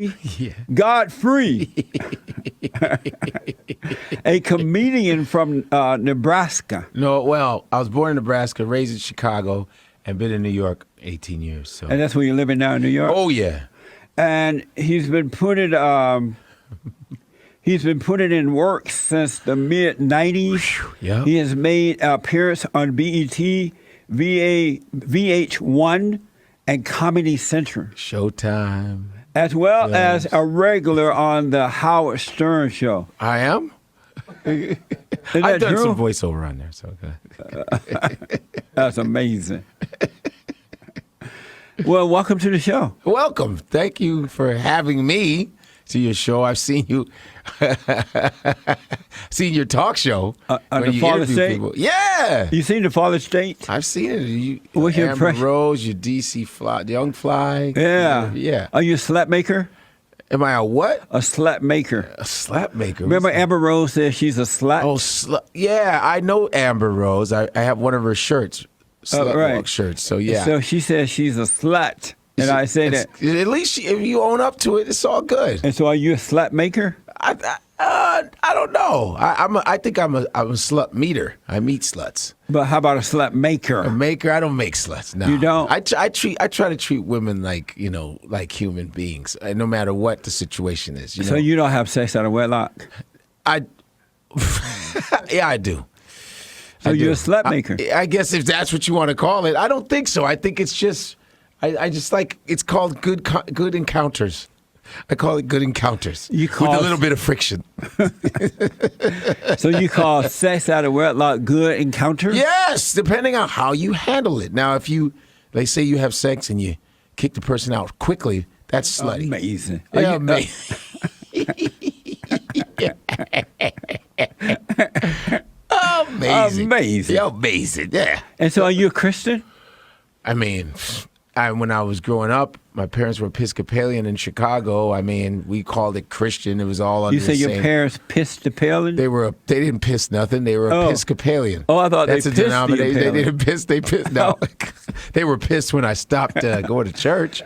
Yeah. Godfrey, a comedian from Nebraska. No, well, I was born in Nebraska, raised in Chicago, and been in New York 18 years. So. And that's where you're living now in New York? Oh, yeah. And he's been putting in work since the mid-'90s. Yep. He has made an appearance on BET, VH1, and Comedy Central. Showtime. As well as a regular on the Howard Stern Show. I am? Isn't I've that done true? some voiceover on there. So That's amazing. Well, welcome to the show. Welcome. Thank you for having me to your show. I've seen you, seen your talk show. On when the you Father interview State? people. Yeah. You seen the Father State? I've seen it. What's your Amber impression? Rose, your DC Fly, Young Fly. Yeah. Yeah. Are you a slap maker? Am I a what? A slap maker. A slap maker. Remember Amber Rose says she's a slut? Oh, yeah, I know Amber Rose. I have one of her shirts, slut right. walk shirts. So yeah. So she says she's a slut. And I say that. At least if you own up to it, it's all good. And so are you a slut maker? I don't know. I think I'm a slut meter. I meet sluts. But how about a slut maker? A maker? I don't make sluts. No. You don't? I try to treat women like like human beings, no matter what the situation is. So you don't have sex out of wedlock? Yeah, I do. So you're a slut maker? I guess if that's what you want to call it. I don't think so. I think it's just. I just like it's called good encounters. I call it good encounters with a little bit of friction. So you call sex out of wedlock good encounters? Yes, depending on how you handle it. Now, if they say you have sex and you kick the person out quickly, that's slutty. Amazing. Yeah, amazing. Amazing. Amazing. Yeah, amazing. Yeah. And so are you a Christian? I mean, when I was growing up, my parents were Episcopalian in Chicago. I mean, we called it Christian. It was all under You say the your same. parents Episcopalian? They didn't piss nothing. They were Episcopalian. Oh, I thought that's they a pissed denomination. the They didn't piss. They pissed. No, they were pissed when I stopped going to church.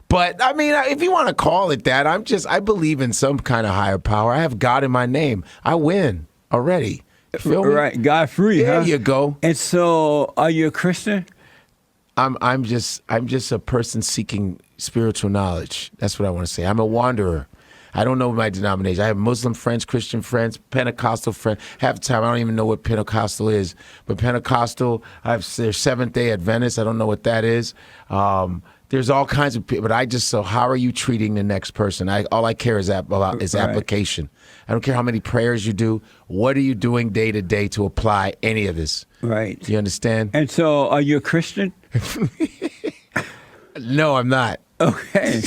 But I mean, if you want to call it that, I believe in some kind of higher power. I have God in my name. I win already. You feel me? Right, Godfrey. There you go. And so, are you a Christian? I'm just a person seeking spiritual knowledge. That's what I want to say. I'm a wanderer. I don't know my denomination. I have Muslim friends, Christian friends, Pentecostal friends. Half the time I don't even know what Pentecostal is. But Pentecostal, there's Seventh-day Adventists. I don't know what that is. There's all kinds of people. But so how are you treating the next person? All I care is application. I don't care how many prayers you do. What are you doing day to day to apply any of this? Right. Do you understand? And so, are you a Christian? No, I'm not. Okay.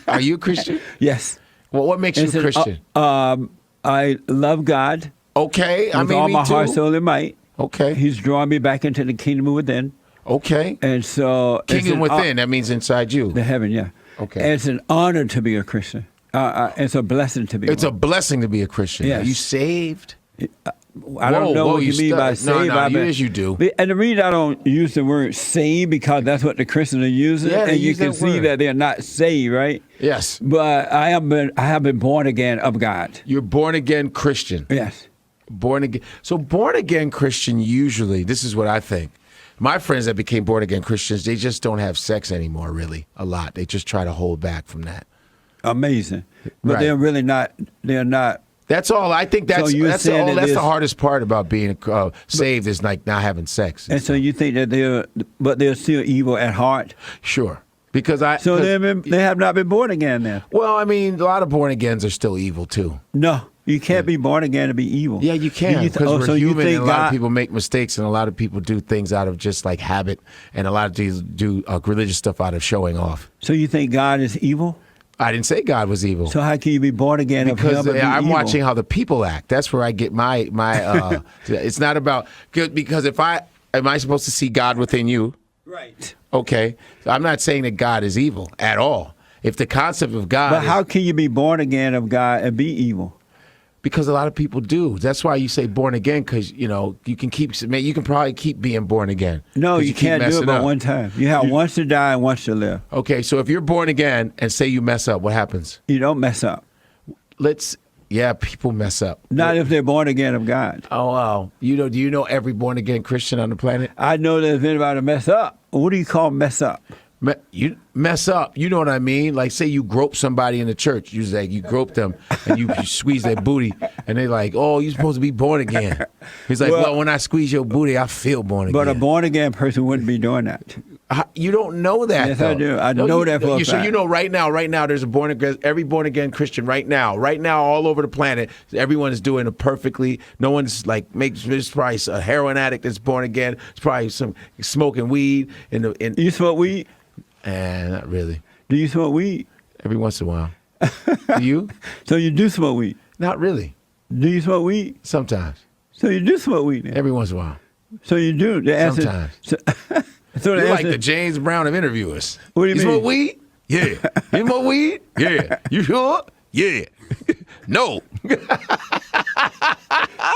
Are you a Christian? Yes. Well, what makes you a Christian? I love God. Okay. With all my heart, soul, and might. Okay. He's drawing me back into the kingdom within. Okay. And so, kingdom within, that means inside you. The heaven, yeah. Okay. It's an honor to be a Christian. It's a blessing to be. It's a blessing to be a Christian. Yes. Are you saved? I don't know what you mean by saved. No, yes, you do. And the reason I don't use the word saved because that's what the Christians are using, yeah, and you can see that they're not saved, right? Yes. But I have been born again of God. You're born again Christian. Yes. Born again. So born again Christian usually, this is what I think. My friends that became born again Christians, they just don't have sex anymore, really, a lot. They just try to hold back from that. Amazing. But Right. they're really not. They're not. That's all. I think that's the hardest part about being saved is like not having sex. And so you think that they're still evil at heart? Sure. Because they have not been born again then. Well, I mean, a lot of born agains are still evil too. No, you can't be born again to be evil. Yeah, you can because we're human, and a lot of people make mistakes, and a lot of people do things out of just like habit, and a lot of people do religious stuff out of showing off. So you think God is evil? I didn't say God was evil. So how can you be born again because of him I'm evil? watching how the people act. That's where I get my it's not about good because am I supposed to see God within you? Right. Okay. So I'm not saying that God is evil at all. If the concept of God But how can you be born again of God and be evil? Because a lot of people do. That's why you say born again, because you can probably keep being born again. No, 'cause you keep can't do messing it but up. one time. You have once to die and once to live. Okay, so if you're born again and say you mess up, what happens? You don't mess up. People mess up. Not if they're born again of God. Oh, wow. Do you know every born again Christian on the planet? I know there's anybody mess up. What do you call mess up? You mess up. You know what I mean? Like, say you grope somebody in the church. You grope them and you squeeze their booty, and they're like, "Oh, you're supposed to be born again." He's like, "Well, when I squeeze your booty, I feel born again." But a born again person wouldn't be doing that. You don't know that. Yes, though. I do. I know that for a So fact. you know right now, there's every born again Christian right now, all over the planet. Everyone is doing it perfectly. No one's like there's probably a heroin addict that's born again. It's probably some smoking weed You smoke weed? Not really. Do you smoke weed? Every once in a while. Do you? So you do smoke weed? Not really. Do you smoke weed? Sometimes. So you do smoke weed then? Every once in a while. So you do? Sometimes. So You're like the James Brown of interviewers. What do you mean? Smoke weed? Yeah. You smoke weed? Yeah. You sure? Yeah. No.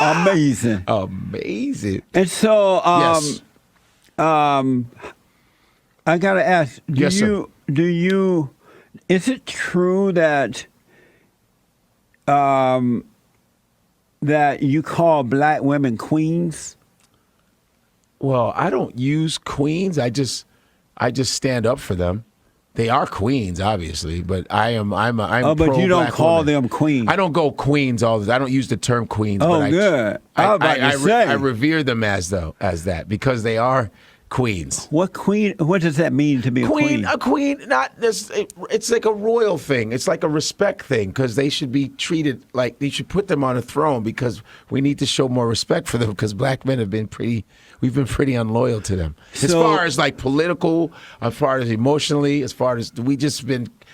Amazing. Amazing. And so, Yes. I gotta ask: Yes, sir. Is it true that that you call black women queens? Well, I don't use queens. I just stand up for them. They are queens, obviously, but I'm But you don't pro-black call woman. them queens. I don't go queens all the time. I don't use the term queens. Oh, but good. I was about to say. I revere them as that because they are queens. What queen? What does that mean to be a queen? A queen, not this. It's like a royal thing. It's like a respect thing because they should be treated like they should put them on a throne because we need to show more respect for them because black men have been pretty. We've been pretty unloyal to them as far as like political, as far as emotionally, as far as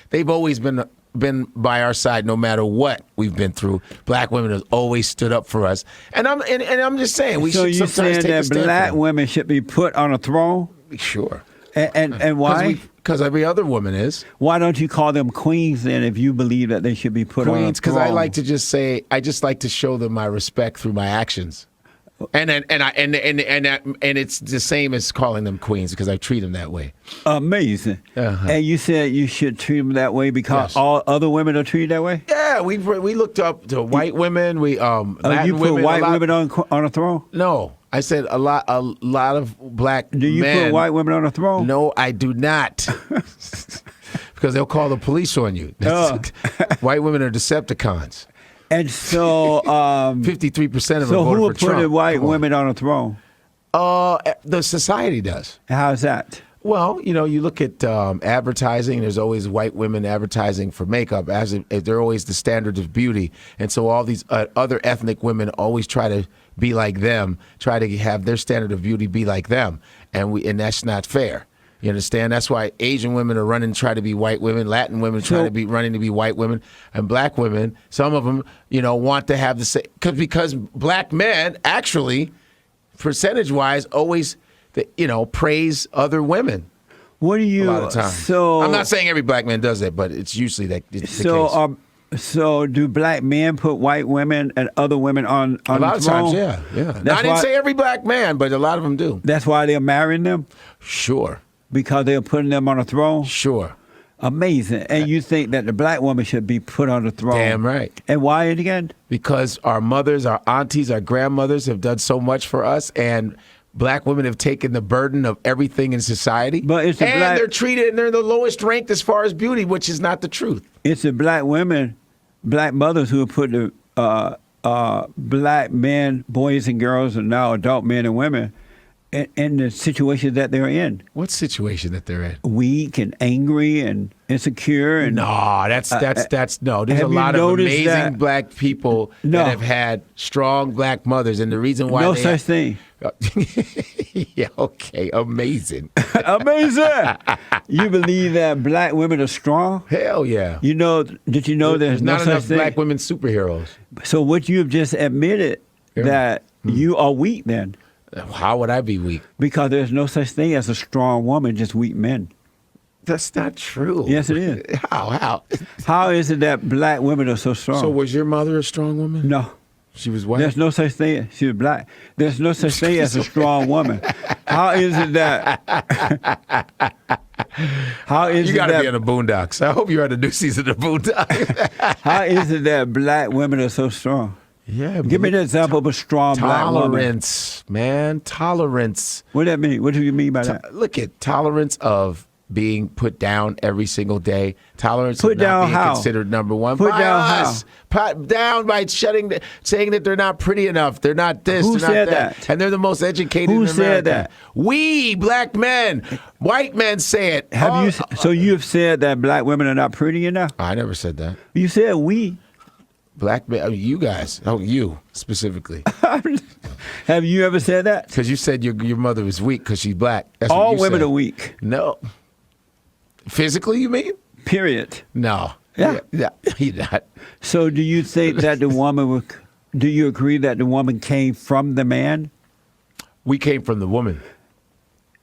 they've always been by our side no matter what we've been through. Black women have always stood up for us, and I'm just saying we so should you sometimes saying take a that stand for black them. women should be put on a throne? Sure. And why? Because every other woman is. Why don't you call them queens then if you believe that they should be put on a throne? Because I like to just say I just like to show them my respect through my actions. And it's the same as calling them queens because I treat them that way. Amazing. Uh-huh. And you said you should treat them that way because Yes. all other women are treated that way? Yeah, we looked up to white women. Latin you put women, white women on a throne? No, I said a lot of black men. Do you put white women on a throne? No, I do not. Because they'll call the police on you. White women are Decepticons. And so 53% of them so voted who for would put Trump. white Come on. women on a throne? The society does. How's that? Well, you look at advertising. There's always white women advertising for makeup, as if they're always the standard of beauty, and so all these other ethnic women always try to be like them, try to have their standard of beauty be like them, and that's not fair. You understand? That's why Asian women are running to try to be white women. Latin women running to be white women, and black women. Some of them, want to have the same because black men actually, percentage-wise, always, praise other women. What do you? A lot of times. So I'm not saying every black man does that, but it's usually the case. So do black men put white women and other women on A lot the of throne? times, yeah. I didn't say every black man, but a lot of them do. That's why they're marrying them? Sure. Because they're putting them on a throne? Sure. Amazing. And you think that the black woman should be put on the throne? Damn right. And why again? Because our mothers, our aunties, our grandmothers have done so much for us, and black women have taken the burden of everything in society. But it's they're treated, and they're the lowest ranked as far as beauty, which is not the truth. It's the black women, black mothers who have put the black men, boys and girls, and now adult men and women in the situation that they're in. What situation that they're in? Weak and angry and insecure. And No, that's no. There's a have you lot of noticed amazing that? black people No. that have had strong black mothers, and the reason why no such thing. Yeah, okay, amazing. Amazing. You believe that black women are strong? Hell yeah. Did you know there's no not such enough thing? black women superheroes. So what you have just admitted that you are weak then, How would I be weak? because there's no such thing as a strong woman, just weak men. That's not true. Yes, it is. How? How is it that black women are so strong? So was your mother a strong woman? No. She was white? There's no such thing. She was black. There's no such thing as a strong woman. How is it that? How is You it got to that? be in the Boondocks. I hope you're at the new season of the Boondocks. How is it that black women are so strong? Yeah. Give me an example of a strong black woman. Tolerance, man. Tolerance. What does that mean? What do you mean by that? Look at tolerance of being put down every single day. Tolerance Put of not down being how? considered number one. Put by down us. Put down by saying that they're not pretty enough. They're not this. Who they're not said that. that? And they're the most educated Who in said America. that? We, black men. White men say it. So you've said that black women are not pretty enough? I never said that. You said we. Black men, you guys. Oh, you specifically. Have you ever said that? Because you said your mother was weak because she's black. That's what All you women said. are weak. No. Physically, you mean? Period. No. Yeah. Yeah. You're not. So do you think that the woman do you agree that the woman came from the man? We came from the woman.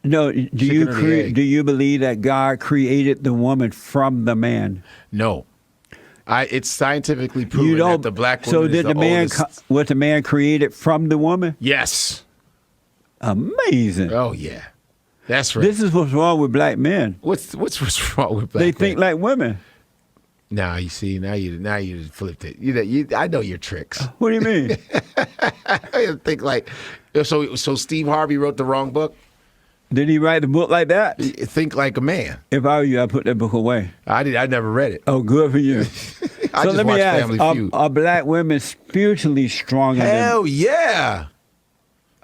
No, Chicken or the egg? do you believe that God created the woman from the man? No. It's scientifically You proven don't. that the black So woman is did the the man oldest. was the man created from the woman? Yes. Amazing. Oh, yeah. That's right. This is what's wrong with black men. What's wrong with black They men? think like women. Nah, you see, now you flipped it. I know your tricks. What do you mean? I think like, so Steve Harvey wrote the wrong book? Did he write the book like that? Think like a man. If I were you, I'd put that book away. I never read it. Oh, good for you. I So just let me watched ask, Family Feud. are black women spiritually stronger Hell yeah.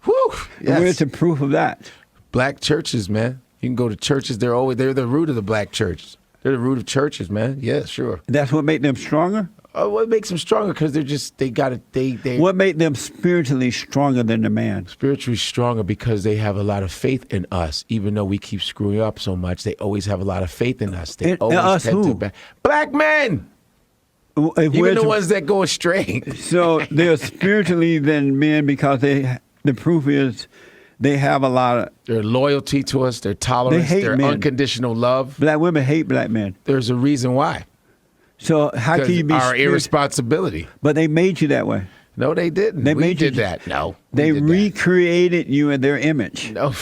Whew. than... Where's Yes. the proof of that? Black churches, man. You can go to churches. They're the root of the black church. They're the root of churches, man. Yeah, sure. That's what made them stronger? Oh, what makes them stronger? Because they What made them spiritually stronger than the man? spiritually stronger because they have a lot of faith in us. Even though we keep screwing up so much, they always have a lot of faith in us. They In always us tend who? to black men. Even Where's the the- ones that go astray. So they're spiritually than men because the proof is they have a lot of... Their loyalty to us, their tolerance, hate their men. unconditional love. Black women hate black men. There's a reason why. So how can you be... Our irresponsibility. But they made you that way. No, they didn't. They we made you- did that. No. They we did that. recreated you in their image. No.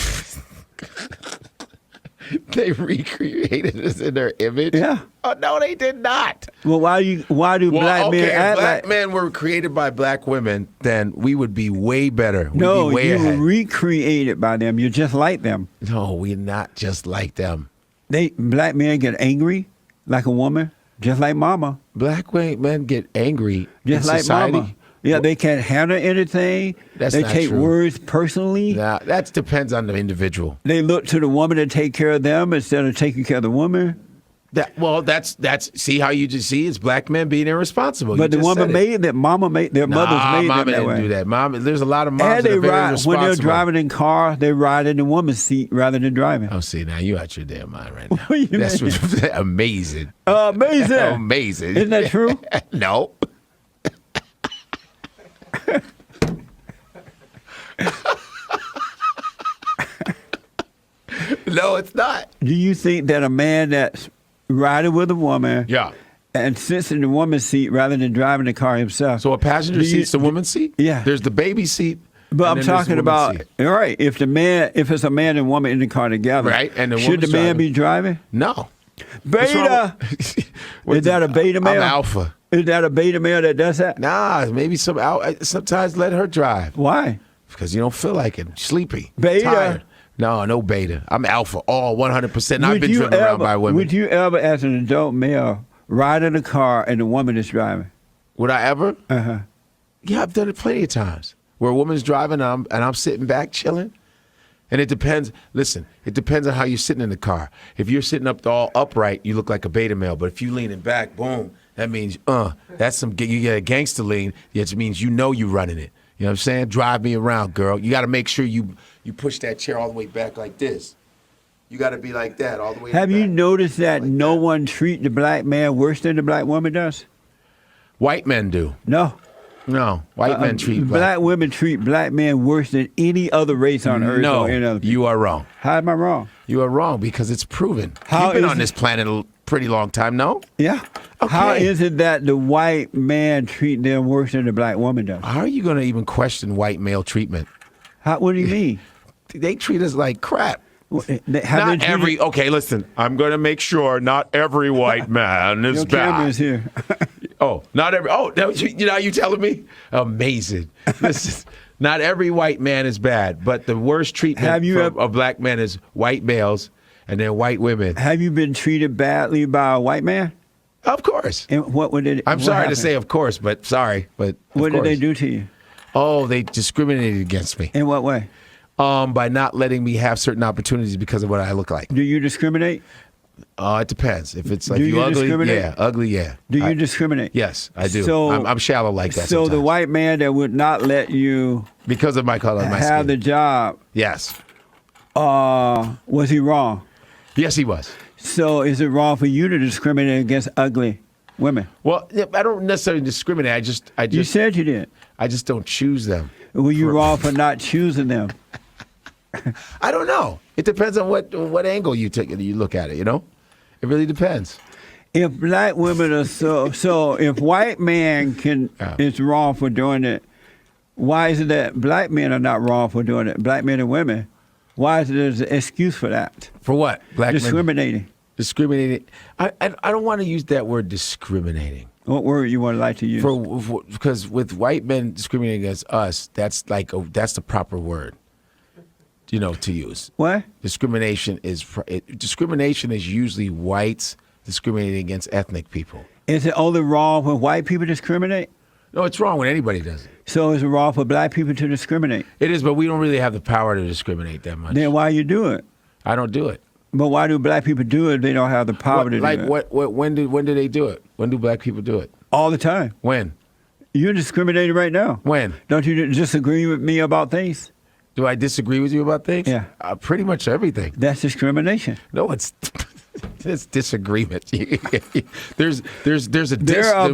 They recreated us in their image? Yeah. Oh, no, they did not. Well, why do black men if act black like... men were created by black women, then we would be way better. We'd No, be way you ahead. were recreated by them. You're just like them. No, we're not just like them. Black men get angry like a woman, just like mama. Black men get angry Just in like society. mama. Yeah, they can't handle anything. That's they not take true. words personally. Nah, that depends on the individual. They look to the woman to take care of them instead of taking care of the woman. That's see how you just see it's black men being irresponsible. But You the just woman said it. made that. Mama made their mothers made mama them that didn't way. do that. Mama, there's a lot of moms And that they are very ride irresponsible. when they're driving in car. They ride in the woman's seat rather than driving. Oh, see, now you out your damn mind right now. What do you That's mean? amazing. Amazing. Amazing. Isn't that true? No. No, it's not. Do you think that a man that's riding with a woman Yeah. and sits in the woman's seat rather than driving the car himself? So a passenger Do you- seat's the woman's seat? Yeah. There's the baby seat. But and I'm then there's talking the woman's about seat. all right. If it's a man and woman in the car together, Right, and the should the woman's man driving. be driving? No. What's wrong Beta. with- Is that a beta male? I'm alpha. Is that a beta male that does that? Nah, maybe sometimes let her drive Why? because you don't feel like it. Sleepy. Beta. Tired. No beta. I'm alpha. All 100%. I've been driven around by women. Would you ever, as an adult male, ride in a car and the woman is driving? Would I ever? Uh-huh. Yeah, I've done it plenty of times where a woman's driving and I'm sitting back chilling. And it depends. Listen, it depends on how you're sitting in the car. If you're sitting up all upright, you look like a beta male. But if you leaning back, boom, that means that's you get a gangster lean. It means you know you running it. You know what I'm saying? Drive me around, girl. You got to make sure you push that chair all the way back like this. You got to be like that all the way. Have back. you noticed that Like no that. one treat the black man worse than the black woman does? White men do. No. No, white men treat black women treat black men worse than any other race on earth. No, or any other people. you are wrong. How am I wrong? You are wrong because it's proven. How You've been is on this planet a pretty long time, no? Yeah. Okay. How is it that the white man treat them worse than the black woman does? How are you going to even question white male treatment? What do you mean? They treat us like crap. Okay, listen. I'm going to make sure not every white man is Your bad. camera's here. Oh, not every. Oh, you telling me? Amazing. Listen, not every white man is bad, but the worst treatment of black men is white males and then white women. Have you been treated badly by a white man? Of course. And what would it? I'm sorry happened? to say, of course, but sorry, but What of did they course. do to you? Oh, they discriminated against me. In what way? By not letting me have certain opportunities because of what I look like. Do you discriminate? It depends. If it's like Do you you ugly, discriminate? yeah, ugly, yeah. Do you discriminate? Yes, I do. So- I'm shallow like that. So the sometimes. white man that would not let you because of my color, of my have skin. the job, Yes, was he wrong? yes, he was. So is it wrong for you to discriminate against ugly women? Well, I don't necessarily discriminate. I You just, said you did. I just don't choose them. Were you wrong for not choosing them? I don't know. It depends on what angle you look at it. You know, it really depends. If black women are so if white man is wrong for doing it, why is it that black men are not wrong for doing it? Black men and women, why is there an excuse for that? For what? Black men Discriminating. discriminating. I don't want to use that word discriminating. What word you would like to use? Because with white men discriminating against us, that's the proper word. To use. What? Discrimination is usually whites discriminating against ethnic people. Is it only wrong when white people discriminate? No, it's wrong when anybody does it. So is it wrong for black people to discriminate? It is, but we don't really have the power to discriminate that much. Then why you do it? I don't do it. But why do black people do it if they don't have the power to do it? When do they do it? When do black people do it? All the time. When? You're discriminating right now. When? Don't you disagree with me about things? Do I disagree with you about things? Yeah. Pretty much everything. That's discrimination. No, it's disagreement. The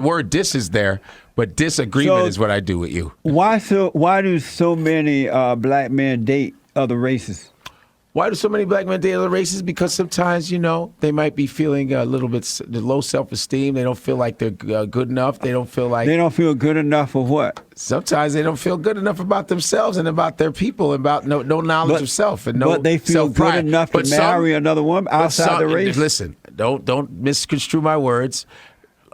word dis is there, but disagreement is what I do with you. Why do so many black men date other races? Why do so many black men date other races? Because sometimes, they might be feeling a little bit low self-esteem. They don't feel like they're good enough. They don't feel like... They don't feel good enough for what? Sometimes they don't feel good enough about themselves and about their people, and about no knowledge of self and no But they feel self-pride. good enough to marry another woman outside the race? Listen, don't misconstrue my words.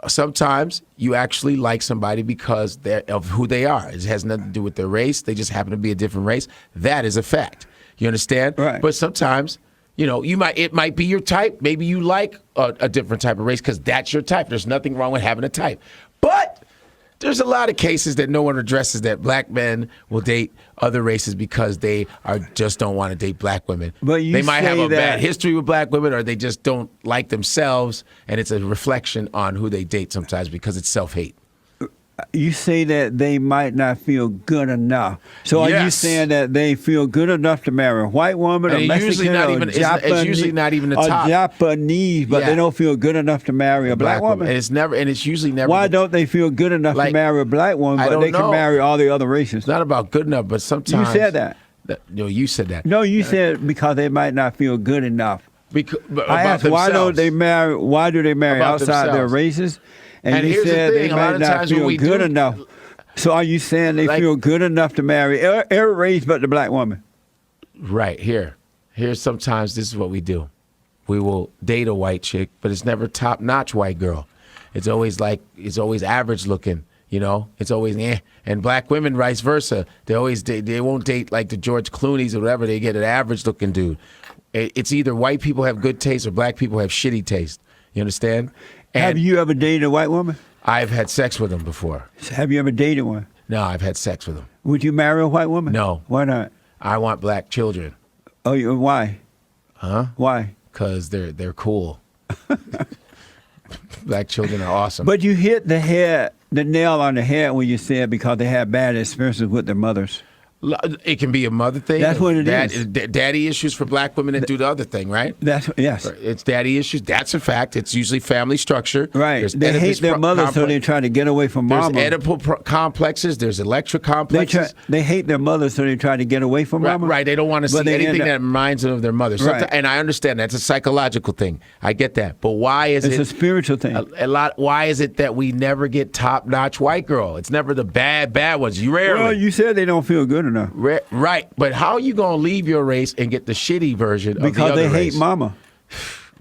Sometimes you actually like somebody because of who they are. It has nothing to do with their race. They just happen to be a different race. That is a fact. You understand? Right. But sometimes, it might be your type. Maybe you like a different type of race because that's your type. There's nothing wrong with having a type. But there's a lot of cases that no one addresses that black men will date other races because they just don't want to date black women. But they might have a that bad history with black women, or they just don't like themselves, and it's a reflection on who they date sometimes because it's self-hate. You say that they might not feel good enough. So are you Yes. saying that they feel good enough to marry a white woman, And a it's Mexican, usually not or even- Japanese, it's usually not even the or top. Japanese, but Yeah. they don't feel good enough to marry a black woman? And it's usually never. Why don't they feel good enough to Like, marry a black woman, I but don't they can know. marry all the other races? It's not about good enough, but sometimes You said that. No, you said that. No, you said because they might not feel good enough. Because I asked why do they marry About outside their themselves. races? And you here's the said thing, they a lot might of not times when feel we good do- enough. So are you saying they Like- feel good enough to marry every race but the black woman? Right here. Here's sometimes this is what we do. We will date a white chick, but it's never top-notch white girl. It's always average looking. It's always And black women, vice versa. They won't date like the George Clooney's or whatever. They get an average looking dude. It's either white people have good taste or black people have shitty taste. You understand? Have you ever dated a white woman? I've had sex with them before. Have you ever dated one? No, I've had sex with them. Would you marry a white woman? No. Why not? I want black children. Oh, why? Huh? Why? Because they're cool. Black children are awesome. But you hit the nail on the head when you said because they had bad experiences with their mothers. It can be a mother thing. That's what it is. Daddy issues for black women that do the other thing, right? Yes. It's daddy issues. That's a fact. It's usually family structure. Right. They hate their mother, so they try to get away from mama. There's Oedipal complexes. There's electric complexes. They hate their mother, so they try to get away from mama. Right. They don't want to see anything that reminds them of their mother. Right. And I understand that's a psychological thing. I get that. But why is it's a spiritual thing. Why is it that we never get top-notch white girl? It's never the bad ones. You rarely. Well, you said they don't feel good enough. Right, but how are you going to leave your race and get the shitty version of the because other they race? hate mama.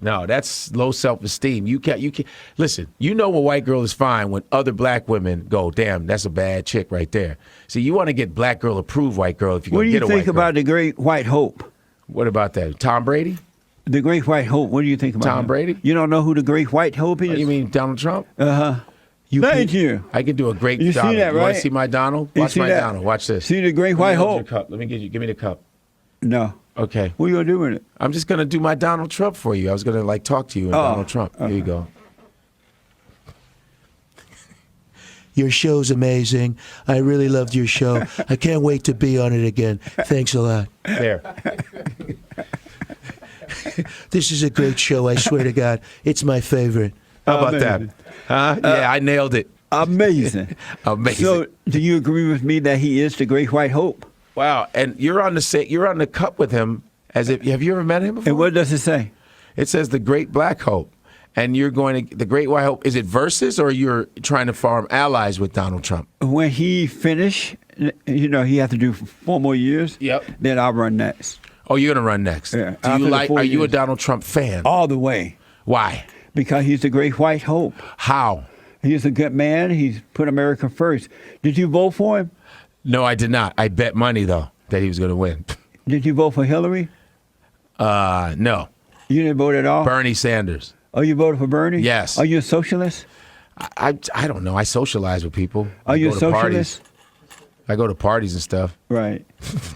No, that's low self-esteem. You can't. Listen. You know a white girl is fine when other black women go, damn, that's a bad chick right there. See, you want to get black girl approved white girl if you're going to get a white girl. What do you think about the Great White Hope? What about that? Tom Brady? The Great White Hope. What do you think about Tom him? Brady? You don't know who the Great White Hope is? Oh, you mean Donald Trump? Uh-huh. Thank you. I can do a great You Donald. see that, You want right? to see my Donald? You Watch see my that? Donald. Watch this. See the Great White Hope? Let me give me the cup. No. Okay. What are you going to do with it? I'm just going to do my Donald Trump for you. I was going to talk to you in Donald Trump. Here you go. Your show's amazing. I really loved your show. I can't wait to be on it again. Thanks a lot. There. This is a great show, I swear to God. It's my favorite. How about that? Huh? Yeah, I nailed it. Amazing. Amazing. So, do you agree with me that he is the Great White Hope? Wow, and you're on the cup with him as if have you ever met him before? And what does it say? It says the Great Black Hope. And you're going to the Great White Hope. Is it versus or you're trying to form allies with Donald Trump? When he finish, he has to do 4 more years. Yep. Then I'll run next. Oh, you're going to run next. Yeah. Are you a Donald Trump fan? All the way. Why? Because he's the Great White Hope. How? He's a good man. He's put America first. Did you vote for him? No, I did not. I bet money, though, that he was going to win. Did you vote for Hillary? No. You didn't vote at all? Bernie Sanders. Oh, you voted for Bernie? Yes. Are you a socialist? I don't know. I socialize with people. Are you a socialist? I go to parties and stuff. Right.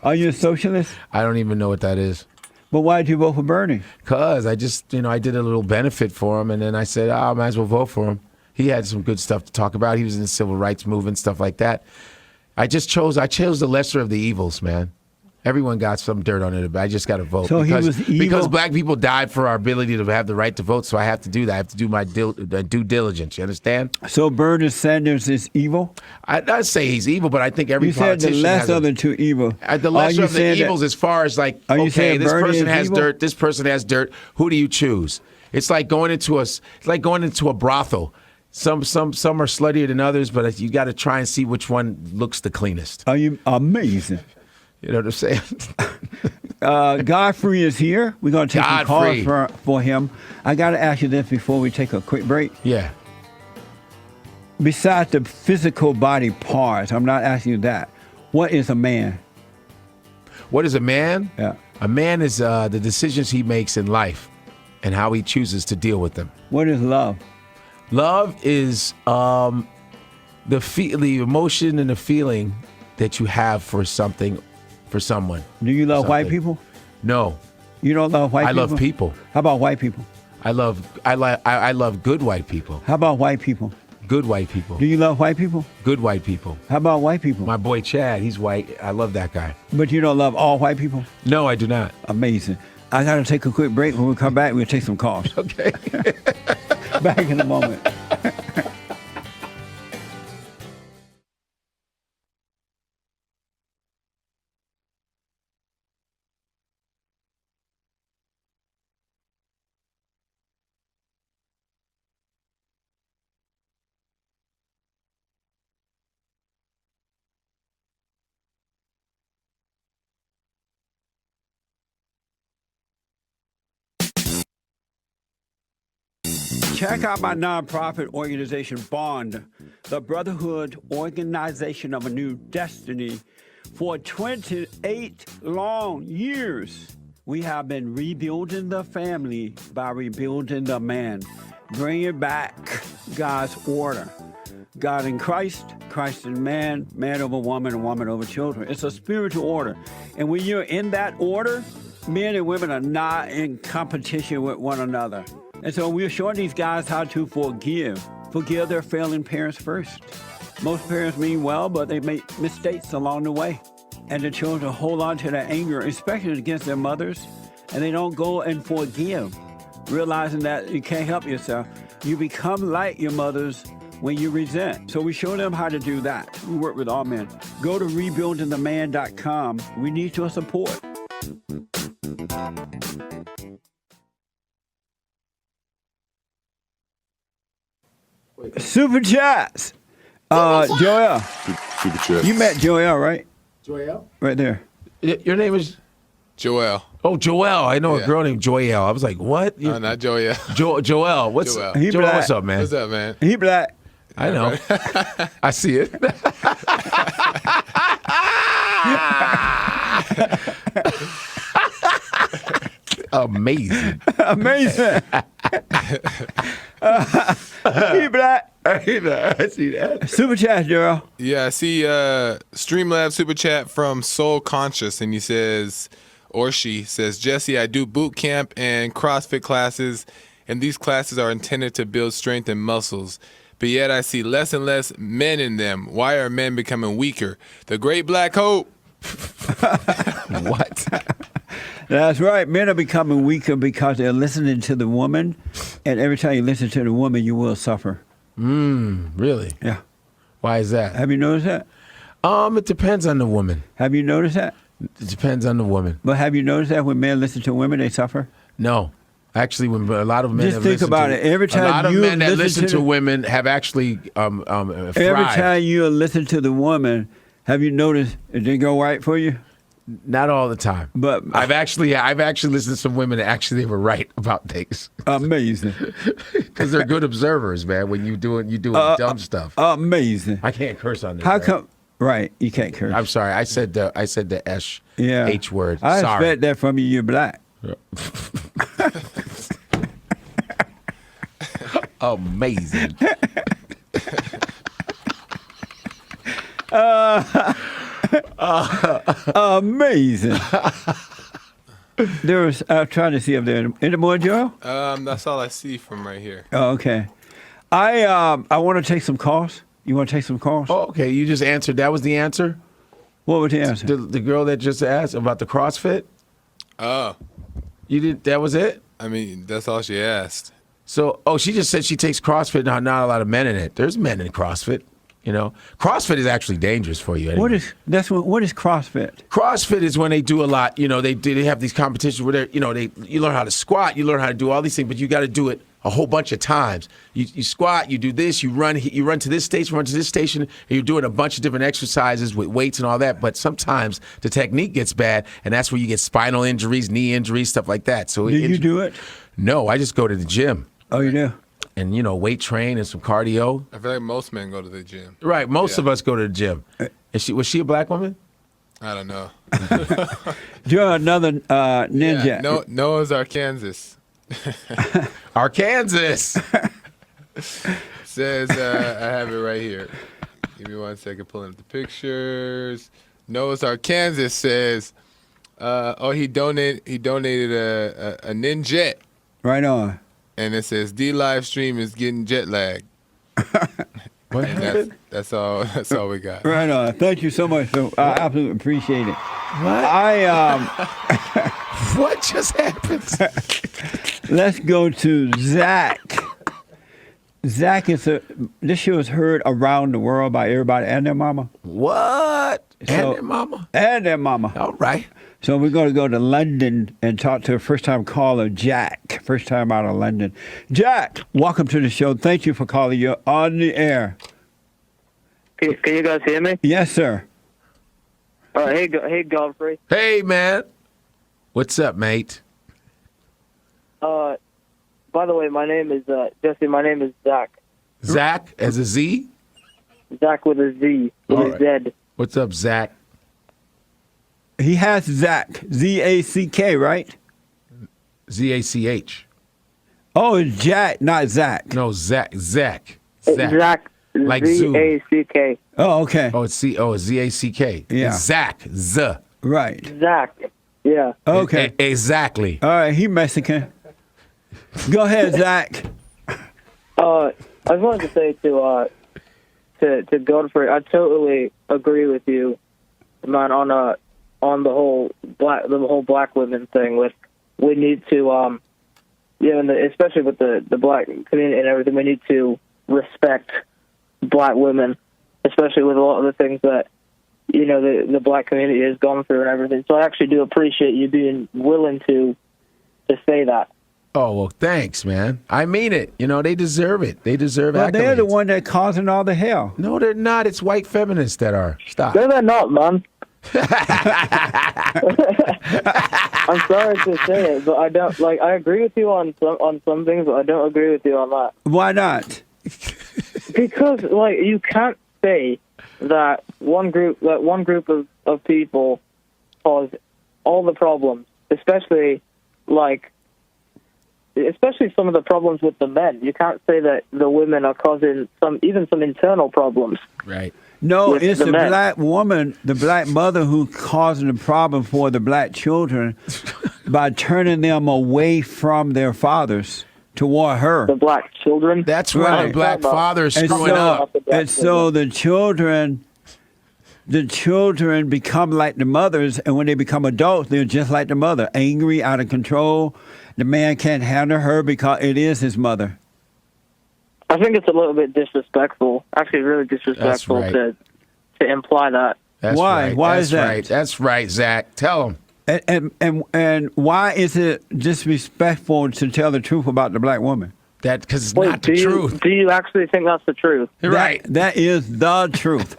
Are you a socialist? I don't even know what that is. But why did you vote for Bernie? Because I just, I did a little benefit for him, and then I said, I might as well vote for him. He had some good stuff to talk about. He was in the civil rights movement, stuff like that. I chose the lesser of the evils, man. Everyone got some dirt on it, but I just got to vote. So because, he was evil? Because black people died for our ability to have the right to vote, so I have to do that. I have to do my due diligence. You understand? So Bernie Sanders is evil? I say he's evil, but I think every you said politician the lesser of the two evil. The lesser of the evils as far as like, okay, this person has dirt, this person has dirt. Who do you choose? It's like going into a brothel. Some are sluttier than others, but you got to try and see which one looks the cleanest. Are you amazing? You know what I'm saying? Godfrey is here. We're going to take some calls for him. I got to ask you this before we take a quick break. Yeah. Besides the physical body parts, I'm not asking you that. What is a man? What is a man? Yeah. A man is the decisions he makes in life and how he chooses to deal with them. What is love? Love is the emotion and the feeling that you have for something. For someone. Do you love white people? No. You don't love white people? I love people. How about white people? I love good white people. How about white people? Good white people. Do you love white people? Good white people. How about white people? My boy Chad, he's white. I love that guy. But you don't love all white people? No, I do not. Amazing. I got to take a quick break. When we come back, we'll take some calls. Okay. Back in a moment. Check out my nonprofit organization, Bond, the Brotherhood Organization of a New Destiny. For 28 long years, we have been rebuilding the family by rebuilding the man, bringing back God's order. God in Christ, Christ in man, man over woman, and woman over children. It's a spiritual order. And when you're in that order, men and women are not in competition with one another. And so we're showing these guys how to forgive their failing parents first. Most parents mean well, but they make mistakes along the way. and the children hold on to that anger, especially against their mothers, and they don't go and forgive, realizing that you can't help yourself. You become like your mothers when you resent. So we show them how to do that. We work with all men. Go to rebuildingtheman.com. We need your support. Super chats. Joel. Super chats. You met Joel, right? Joel? Right there. Your name is? Joel. Oh, Joel. I know a Yeah. girl named Joel. I was like, what? No, not Joel. Joel. What's Joel. He Joel, black. what's up, man? What's up, man? He black. I know. I see it. Amazing. Amazing. He black. I see that. Super chat, Joel. Yeah, I see Streamlab super chat from Soul Conscious, and he says, or she says, Jesse, I do boot camp and CrossFit classes, and these classes are intended to build strength and muscles. But yet I see less and less men in them. Why are men becoming weaker? The great black hope. What? That's right. Men are becoming weaker because they're listening to the woman, and every time you listen to the woman, you will suffer. Really? Yeah. Why is that? Have you noticed that? It depends on the woman. Have you noticed that? It depends on the woman. But have you noticed that when men listen to women, they suffer? No. Actually, when a lot of men Just have think listened about to, it. Every time a lot of you men that listen listen to to women have actually thrived. Every time you listen to the woman, have you noticed it didn't go right for you? Not all the time, But I've actually listened to some women that actually were right about things amazing. because they're good observers, man. When you doing dumb stuff, Amazing. I can't curse on this. How right? come? Right, you can't curse. I'm sorry. I said the Yeah. H word. I Sorry. expect that from you. You're black. Amazing. Amazing. I'm trying to see if there any more, Joel. That's all I see from right here. Oh, okay. I want to take some calls. You want to take some calls? Oh, okay. You just answered. That was the answer. What was the answer? The girl that just asked about the CrossFit. Oh, You did. That was it. I mean, that's all she asked. So, she just said she takes CrossFit. Not a lot of men in it. There's men in CrossFit. You know, CrossFit is actually dangerous for you. Anyway. What is CrossFit? CrossFit is when they do a lot. You know, they have these competitions where you learn how to squat, you learn how to do all these things, but you got to do it a whole bunch of times. You squat, you do this, you run to this station, run to this station, and you're doing a bunch of different exercises with weights and all that. But sometimes the technique gets bad, and that's where you get spinal injuries, knee injuries, stuff like that. So, Do you do it? No, I just go to the gym Oh, you do. and weight train and some cardio. I feel like most men go to the gym. Right, most Yeah. of us go to the gym. Was she a black woman? I don't know. You're another ninja. Yeah, Noah's Arkansas. Arkansas. Says, I have it right here. Give me 1 second, pulling up the pictures. Noah's Arkansas says, he donated a ninjet. Right on. And it says, D live stream is getting jet lag. What And happened? that's all we got. Right on. Thank you so much. So I absolutely appreciate it. What? What just happened? Let's go to Zach. Zach this show is heard around the world by everybody and their mama. What? So- And their mama. And their mama. All right. So we're going to go to London and talk to a first-time caller, Jack. First time out of London. Jack, welcome to the show. Thank you for calling. You're on the air. Can you guys hear me? Yes, sir. Hey, Godfrey. Hey, man. What's up, mate? By the way, my name is Jesse. My name is Zach. Zach as a Z? Zach with a Z, with All a right. Z. What's up, Zach? He has Zach. Z-A-C-K, right? Z-A-C-H. Oh, it's Jack, not Zach. No, Zach. Zach. Zach. Like Zoom. Z-A-C-K. Oh, okay. Oh, it's Z-A-C-K. Yeah. It's Zach. Z. Right. Zach. Yeah. Okay. Exactly. All right, he Mexican. Go ahead, Zach. I just wanted to say to Godfrey, I totally agree with you man, on the whole black women thing. We need to and especially with the black community and everything, we need to respect black women, especially with a lot of the things that the black community has gone through and everything. So I actually do appreciate you being willing to say that. Oh, well, thanks, man. I mean it. They deserve it. They deserve Well, accolades. they're the one that causing all the hell. No, they're not. It's white feminists that are. Stop. No, they're not, man. I'm sorry to say it, but I don't I agree with you on some things, but I don't agree with you on that. Why not? Because you can't say that one group of people cause all the problems, especially some of the problems with the men. You can't say that the women are causing some internal problems. Right. No, with it's the the men. black woman, the black mother who causing the problem for the black children by turning them away from their fathers toward her. The black children. That's where Right. the black father is And screwing so, up. and so the children become like the mothers, and when they become adults, they're just like the mother, angry, out of control. The man can't handle her because it is his mother. I think it's a little bit disrespectful. Actually, really disrespectful right. to imply that. That's Why? Right. Why That's is that? Right. That's right, Zach. Tell him. And why is it disrespectful to tell the truth about the black woman? Because it's Wait, not the truth. Do you actually think that's the truth? Right. That is the truth.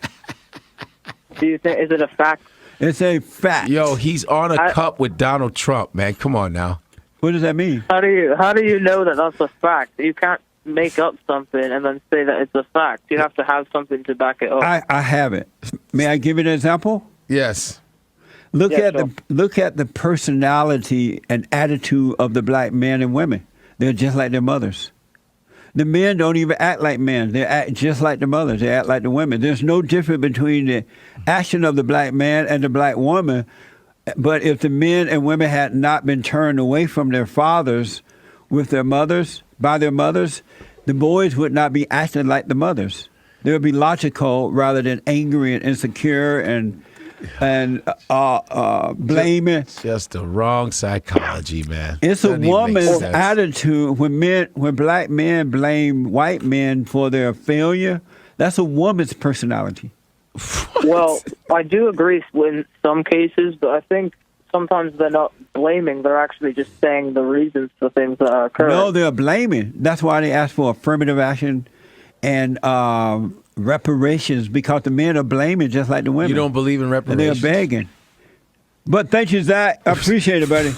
Do you think? Is it a fact? It's a fact. Yo, he's on a I- cup with Donald Trump, man. Come on now. What does that mean? How do you know that that's a fact? You can't make up something and then say that it's a fact. You have to have something to back it up. I have it. May I give you an example? Yes. Look Yeah, at sure. look at the personality and attitude of the black men and women. They're just like their mothers. The men don't even act like men. They act just like the mothers. They act like the women. There's no difference between the action of the black man and the black woman. But if the men and women had not been turned away from their fathers with their mothers, by their mothers, the boys would not be acting like the mothers. They would be logical rather than angry and insecure and blaming. Just the wrong psychology, man. It's a Doesn't even make woman's sense. attitude when black men blame white men for their failure. That's a woman's personality. Well, I do agree in some cases, but I think sometimes they're not blaming. They're actually just saying the reasons for things that are occurring. No, they're blaming. That's why they ask for affirmative action and reparations, because the men are blaming just like the women. You don't believe in And reparations? they're begging. But thank you, Zach. I appreciate it, buddy.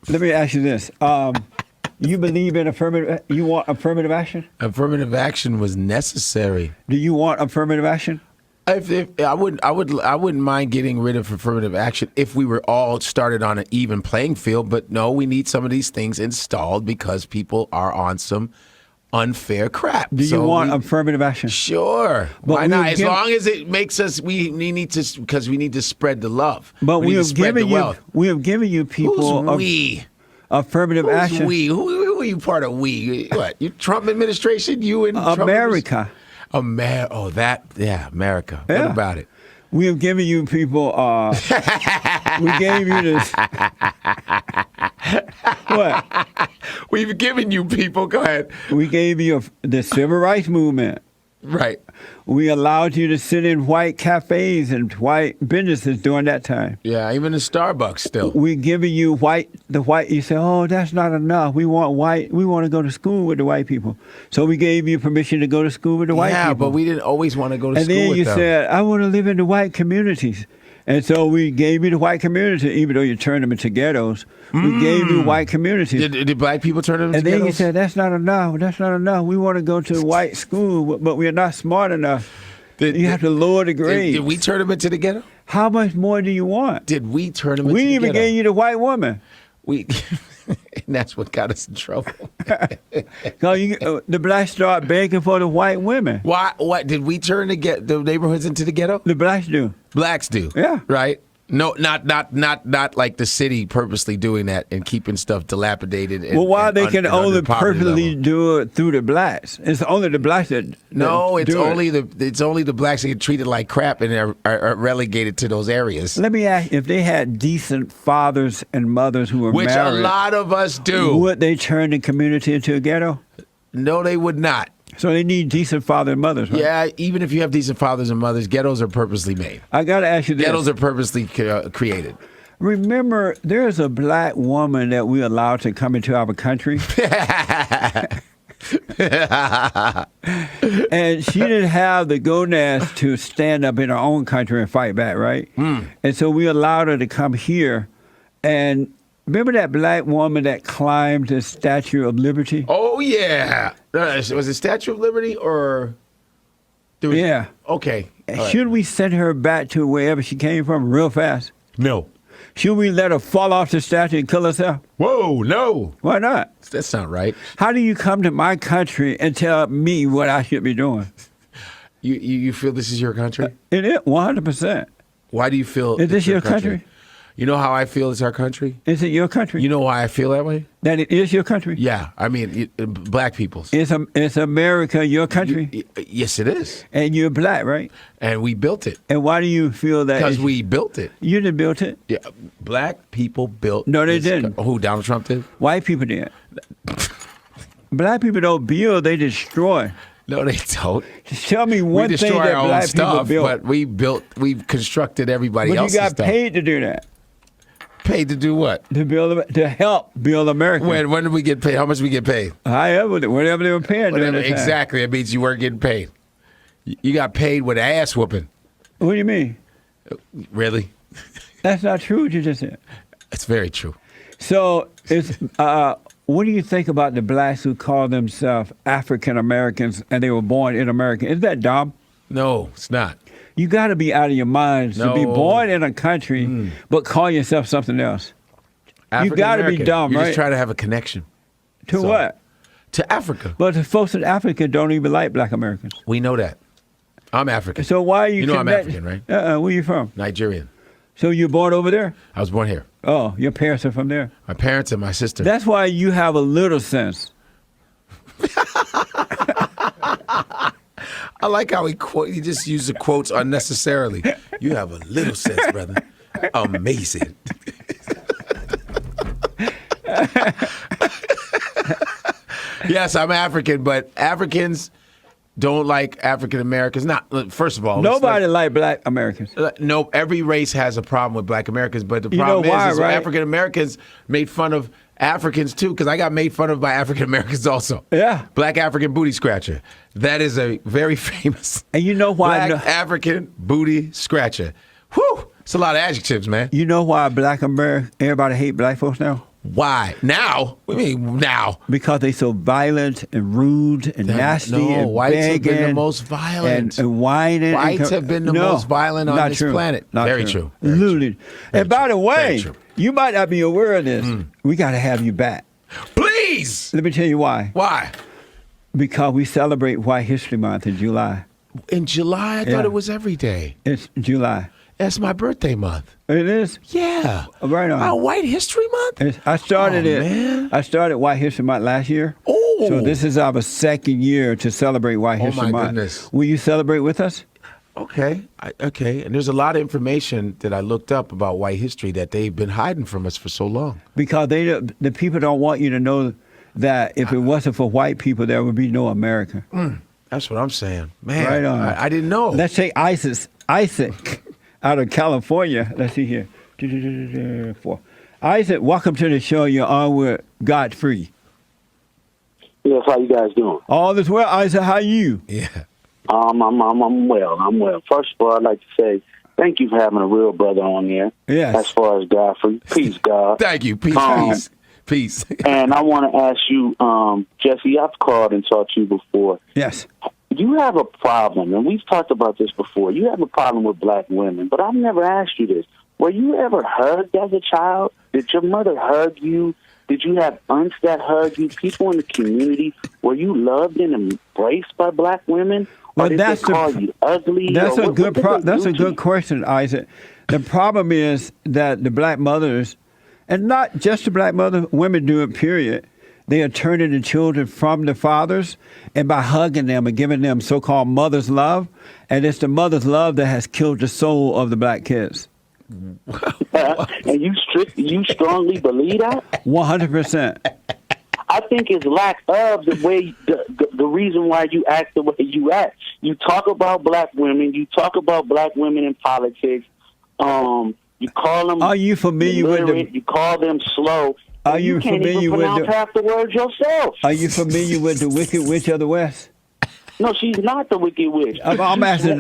Let me ask you this. You believe in you want affirmative action? Affirmative action was necessary. Do you want affirmative action? If I wouldn't mind getting rid of affirmative action if we were all started on an even playing field. But no, we need some of these things installed because people are on some unfair crap. Do you want affirmative action? Sure. But Why we not? have As given- long as it makes us, we need to, because we need to spread the love. But we we need to have spread the given you wealth. people Who's we? affirmative Who's action. we? Who are you part of? We? What? You Trump administration? You and Trump America. America. Yeah. What about it? We have given you people. We gave you this. What? We've given you people. Go ahead. We gave you the civil rights movement. Right. We allowed you to sit in white cafes and white businesses during that time. Yeah, even in Starbucks still. We giving you the white. You say, oh, that's not enough. We want white. We want to go to school with the white people. So we gave you permission to go to school with the white Yeah, people. but we didn't always want to go to And school then with you them. said, I want to live in the white communities. And so we gave you the white community, even though you turned them into ghettos. We gave you white communities. Did black people turn them into And then you ghettos? said, that's not enough. That's not enough. We want to go to white school, but we're not smart enough. You have to lower the grades. Did we turn them into the ghetto? How much more do you want? Did we turn them into We the even ghetto? gave you the white woman. We, and that's what got us in trouble. Because the blacks start begging for the white women. Why? What did we turn the neighborhoods into the ghetto? The blacks do. Blacks do. Yeah. Right. No, not like the city purposely doing that and keeping stuff dilapidated. And, Well, why and they un- can and only under poverty purposely level. do it through the blacks? It's only the blacks that No, it's do it. only the blacks that get treated like crap and are relegated to those areas, Let me ask: if they had decent fathers and mothers who were which married, a lot of us do. would they turn the community into a ghetto? No, they would not. So they need decent fathers and mothers. Right? Yeah, even if you have decent fathers and mothers, ghettos are purposely made. I got to ask you this. Ghettos are purposely created. Remember, there's a black woman that we allowed to come into our country, and she didn't have the gonads to stand up in her own country and fight back, right? And so we allowed her to come here. And remember that black woman that climbed the Statue of Liberty? Oh yeah, was it Statue of Liberty or? There was- Yeah. Okay. All right. Should we send her back to wherever she came from real fast? No. Should we let her fall off the statue and kill herself? Whoa, no. Why not? That's not right. How do you come to my country and tell me what I should be doing? You feel this is your country? It is 100%. Why do you feel? Is it's this your country? You know how I feel it's our country? Is it your country? You know why I feel that way? That it is your country? Yeah, I mean, black people's. It's America, your country? Yes, it is. And you're black, right? And we built it. And why do you feel that? Because we built it. You didn't build it. Yeah, black people built. No, they this didn't. Who? Donald Trump did? White people did. Black people don't build, they destroy. No, they don't. Tell me We one thing destroy that our own black people stuff, built. but we've constructed everybody But you else's got stuff. paid to do that. Paid to do what? To help build America. When did we get paid? How much we get paid? Whatever they were paying during Whatever, that time. exactly. It means you weren't getting paid. You got paid with ass whooping. What do you mean? Really? That's not true what you just said. It's very true. So it's what do you think about the blacks who call themselves African Americans and they were born in America? Is that dumb? No, it's not. You got to be out of your minds to be No. born in a country but call yourself something else. You got to be African-American. dumb, You right? just try to have a connection To So- what? to Africa. But the folks in Africa don't even like black Americans. We know that. I'm African. So why are you? You know I'm connect- African, right? Where you from? Nigerian. So you born over there? I was born here. Oh, your parents are from there. My parents and my sister. That's why you have a little sense. I like how he just used the quotes unnecessarily. You have a little sense, brother. Amazing. Yes, I'm African, but Africans don't like African Americans. Not first of all, Nobody like black Americans. no, every race has a problem with black Americans, but the You know problem why, is right? African Americans made fun of Africans too, because I got made fun of by African Americans also. Yeah. Black African booty scratcher. That is a very famous And you know why? black African booty scratcher. Whew! It's a lot of adjectives, man. You know why black America? Everybody hate black folks now Why? Now? What do you mean now? because they so violent and rude and nasty no, and whites have been the begging most violent. and whining. Whites have been the most violent on not this true. planet. Not Very true. true. Very Literally. Very And by true. the way, Very true. you might not be aware of this. We got to have you back. Please! Let me tell you why. Why? Because we celebrate White History Month in July. In July, I Yeah. thought it was every day. It's July. That's my birthday month. It is. Yeah. Right on. White History Month? I started Oh, it. man. I started White History Month last year. Oh. So this is our second year to celebrate White Oh, History my Month. goodness. Will you celebrate with us? Okay. Okay. And there's a lot of information that I looked up about white history that they've been hiding from us for so long. Because the people don't want you to know that if it wasn't for white people, there would be no America. That's what I'm saying. Man, Right on. I didn't know. Let's say Isaac out of California. Let's see here. Isaac, welcome to the show. You're on with Godfrey. Yes, how you guys doing? All is well, Isaac. How you? Yeah. I'm well. I'm well. First of all, I'd like to say thank you for having a real brother on there. Yes. As far as Godfrey, peace, God. Thank you. Peace, Um, peace, peace. And I want to ask you, Jesse, I've called and talked to you before. Yes. You have a problem, and we've talked about this before. You have a problem with black women, but I've never asked you this. Were you ever hugged as a child? Did your mother hug you? Did you have aunts that hugged you? People in the community? Were you loved and embraced by black women? Well, did that's they call you ugly? That's or a what good did they that's do a to good you? question, Isaac. The problem is that the black mothers, and not just the black mother, women do it, period. They are turning the children from the fathers, and by hugging them and giving them so-called mother's love, and it's the mother's love that has killed the soul of the black kids. And you strongly believe that? 100%. I think it's lack of the way the reason why you act the way you act. You talk about black women. You talk about black women in politics. You call them. Are you familiar with illiterate, you call them slow. Are you can't familiar even with pronounce half the words yourself. Are you familiar with the Wicked Witch of the West? No, she's not the Wicked Witch. I'm asking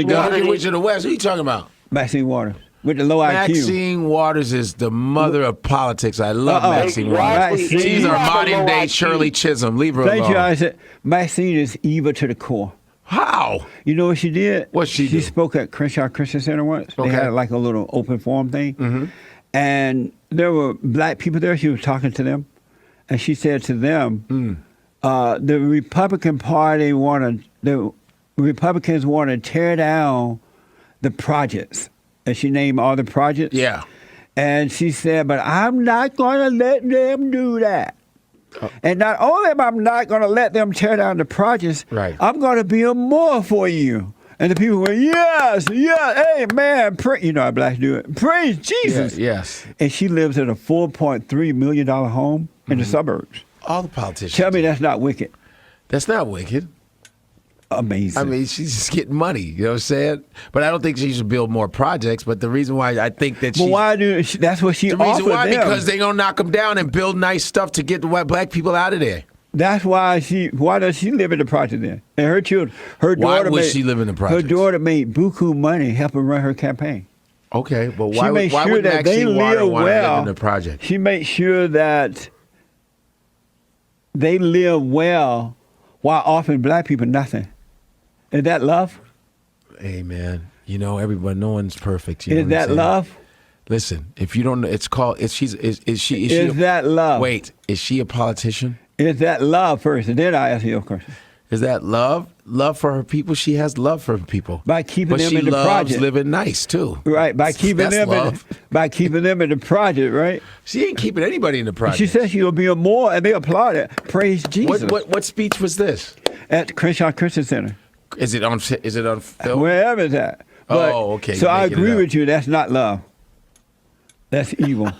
God. Wicked Witch of the West. Who are you talking about? Maxine Waters with the low IQ. Maxine Waters is the mother of politics. I love Maxine Exactly. Waters. She's our You have a modern low day IQ. Shirley Chisholm. Leave her Thank alone. you, Isaac. Maxine is evil to the core. How? You know what she did? What'd she do? She spoke at Crenshaw Christian Center once. Okay. They had like a little open forum thing. And there were black people there. She was talking to them. And she said to them, the Republican Party the Republicans want to tear down the projects. And she named all the projects. Yeah. And she said, but I'm not going to let them do that. And not only am I not going to let them tear down the projects, Right. I'm going to build more for you. And the people went, yes, hey, man, you know how blacks do it. Praise Jesus. Yeah, yes. And she lives in a $4.3 million home in the suburbs. All the politicians. Tell me that's not wicked. That's not wicked. Amazing. I mean, she's just getting money. You know what I'm saying? But I don't think she should build more projects. But the reason why I think that but why that's what she the offered reason why them. because they're gonna knock them down and build nice stuff to get the white black people out of there. That's why does she live in the project then? And her children, her Why daughter would made, she live in the Her projects? daughter made buku money helping run her campaign. Okay, but She why made why sure would that they Maxine Water live want to live well. in the project? She made sure that they live well while offering black people nothing. Is that love? Hey man, you know everybody. No one's perfect. You know Is what I'm that saying? love? Listen, if you don't know, it's called. Is she? Is that love? Wait, is she a politician? Is that love first? And then I ask you a question. Is that love? Love for her people? She has love for her people. By keeping but them she in the loves project. living nice too. Right, by keeping That's them love. by keeping them in the project, right? She ain't keeping anybody in the project. She said she'll be a more, and they applaud it. Praise Jesus. What speech was this? At the Crenshaw Christian Center. Is it on film? Wherever it's at. But, Oh, okay, So you're I making it agree up. with you. That's not love. That's evil.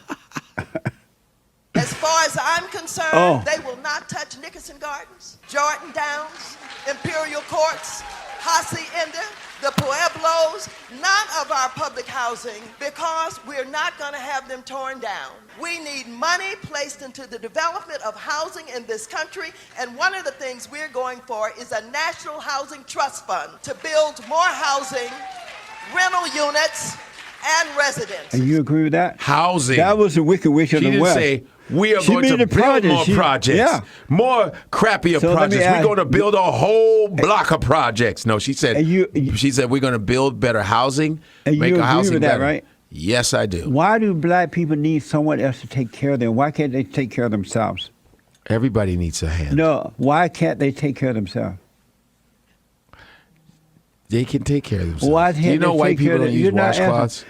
As far as I'm concerned, Oh. they will not touch Nickerson Gardens, Jordan Downs, Imperial Courts, Hacienda, the Pueblos, none of our public housing, because we're not going to have them torn down. We need money placed into the development of housing in this country, and one of the things we're going for is a National Housing Trust Fund to build more housing, rental units, and residences. And you agree with that? Housing. That was the Wicked Witch of She the didn't West. say we are She going to made the build project. more She- projects, yeah. more crappier So let me projects. ask- We're going to build a whole block of projects. No, she said. And she said we're going to build better housing, And make you our agree housing with that, better. right? Yes, I do. Why do black people need someone else to take care of them? Why can't they take care of themselves? Everybody needs a hand. No, why can't they take care of themselves? They can take care of themselves. Why Do you can't know they white take care people of don't them? use You're not washcloths?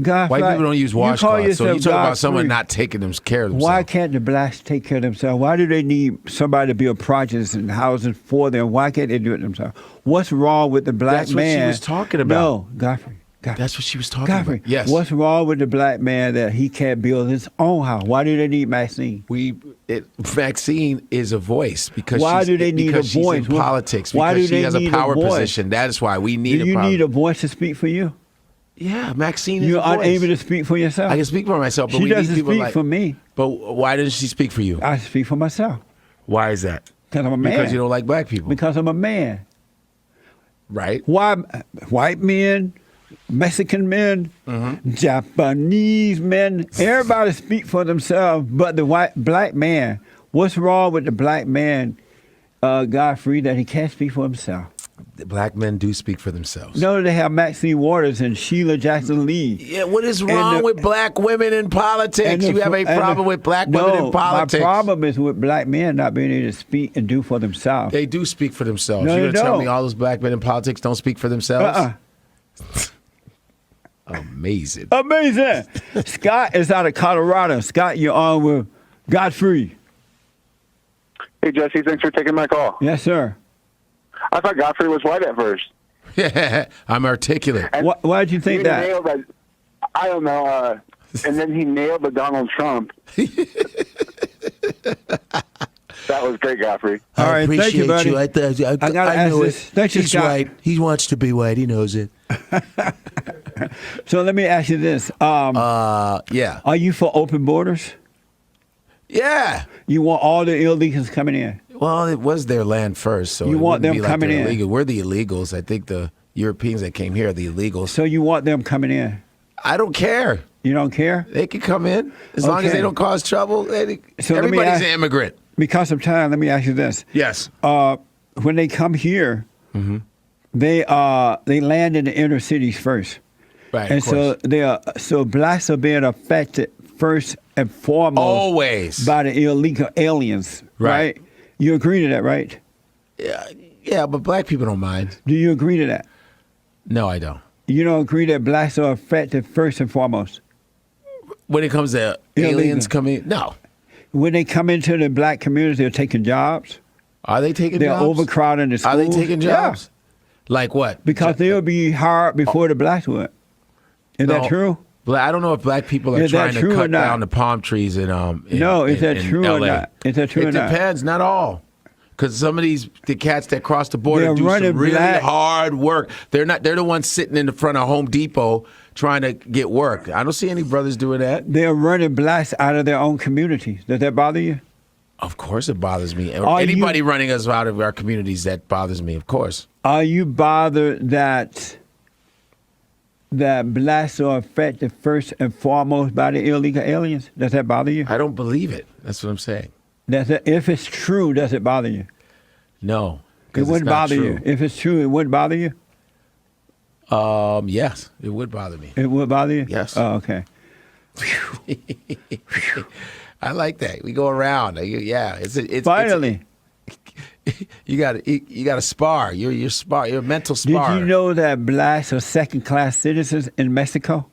God, White people don't use washcloths. So you yourself talk about Godfrey. someone not taking care of themselves. Why can't the blacks take care of themselves? Why do they need somebody to build projects and housing for them? Why can't they do it themselves? What's wrong with the black That's what she man? was talking about. No, Godfrey. That's what she was talking Godfrey. about. Yes. What's wrong with the black man that he can't build his own house? Why do they need Maxine? Maxine is a voice because Why she's, do they need a because she's voice? in politics. Why because do they she has a need a power voice? position. That is why we need Do you a power. need a voice to speak for you? Yeah, Maxine is You're a voice. unable to speak for yourself. I can speak for myself, but She we need doesn't people speak like. for me. But why doesn't she speak for you? I speak for myself Why is that? because I'm a man. Because you don't like black people, Because I'm a man. right? Why white men, Mexican men, Mm-hmm. Japanese men, everybody speak for themselves, but the black man. What's wrong with the black man, Godfrey, that he can't speak for himself? Black men do speak for themselves. No, they have Maxine Waters and Sheila Jackson Lee. Yeah, what is wrong with black women in politics? You have a problem with black women in politics. My problem is with black men not being able to speak and do for themselves. They do speak for themselves. No, You're they going to tell don't. me all those black men in politics don't speak for themselves? Amazing. Amazing. Scott is out of Colorado. Scott, you're on with Godfrey. Hey, Jesse, thanks for taking my call. Yes, sir. I thought Godfrey was white at first. I'm articulate. Why did you think that? Nailed that? I don't know. And then he nailed the Donald Trump. That was great, Godfrey. All I right, appreciate thank you, buddy. I gotta ask know this. it. Thank you, He's Scott. white. He wants to be white. He knows it. So let me ask you this. Yeah. Are you for open borders? Yeah. You want all the illegals coming in? Well, it was their land first, so You it want wouldn't them be like coming they're in. illegal. We're the illegals. I think the Europeans that came here are the illegals. So you want them coming in? I don't care. You don't care? They can come in as long as Okay. they don't cause trouble. So let me Everybody's ask- an immigrant. Because of time, let me ask you this. Yes. When they come here, Mm-hmm. they land in the inner cities first. Right. And of course. so blacks are being affected first and foremost Always. by the illegal aliens, right? You agree to that, right? Yeah, but black people don't mind. Do you agree to that? No, I don't. You don't agree that blacks are affected first and foremost? When it comes to Illegal. aliens coming, no. When they come into the black community, they're taking jobs. Are they taking They're jobs? overcrowding the schools. Are they taking jobs? Like what? Because they'll be hired before the blacks would. Is that No. true? I don't know if black people are Is that trying to true or cut not? down the palm trees in No, is that in true or LA. not? Is that true It or not? depends, not all. Because some of the cats that cross the border They're do running some really black- hard work. They're the ones sitting in the front of Home Depot trying to get work. I don't see any brothers doing that. They're running blacks out of their own communities. Does that bother you? Of course it bothers me. Are Anybody you- running us out of our communities, that bothers me, of course. Are you bothered that blacks are affected first and foremost by the illegal aliens? Does that bother you? I don't believe it. That's what I'm saying. If it's true, does it bother you? No. It 'cause it's wouldn't not bother true. you. If it's true, it wouldn't bother you? Yes, it would bother me. It would bother you? Yes. Oh, okay. I like that. We go around. Yeah, it's Finally. you got to spar. You're spar. You're a mental Did spar. you know that blacks are second-class citizens in Mexico?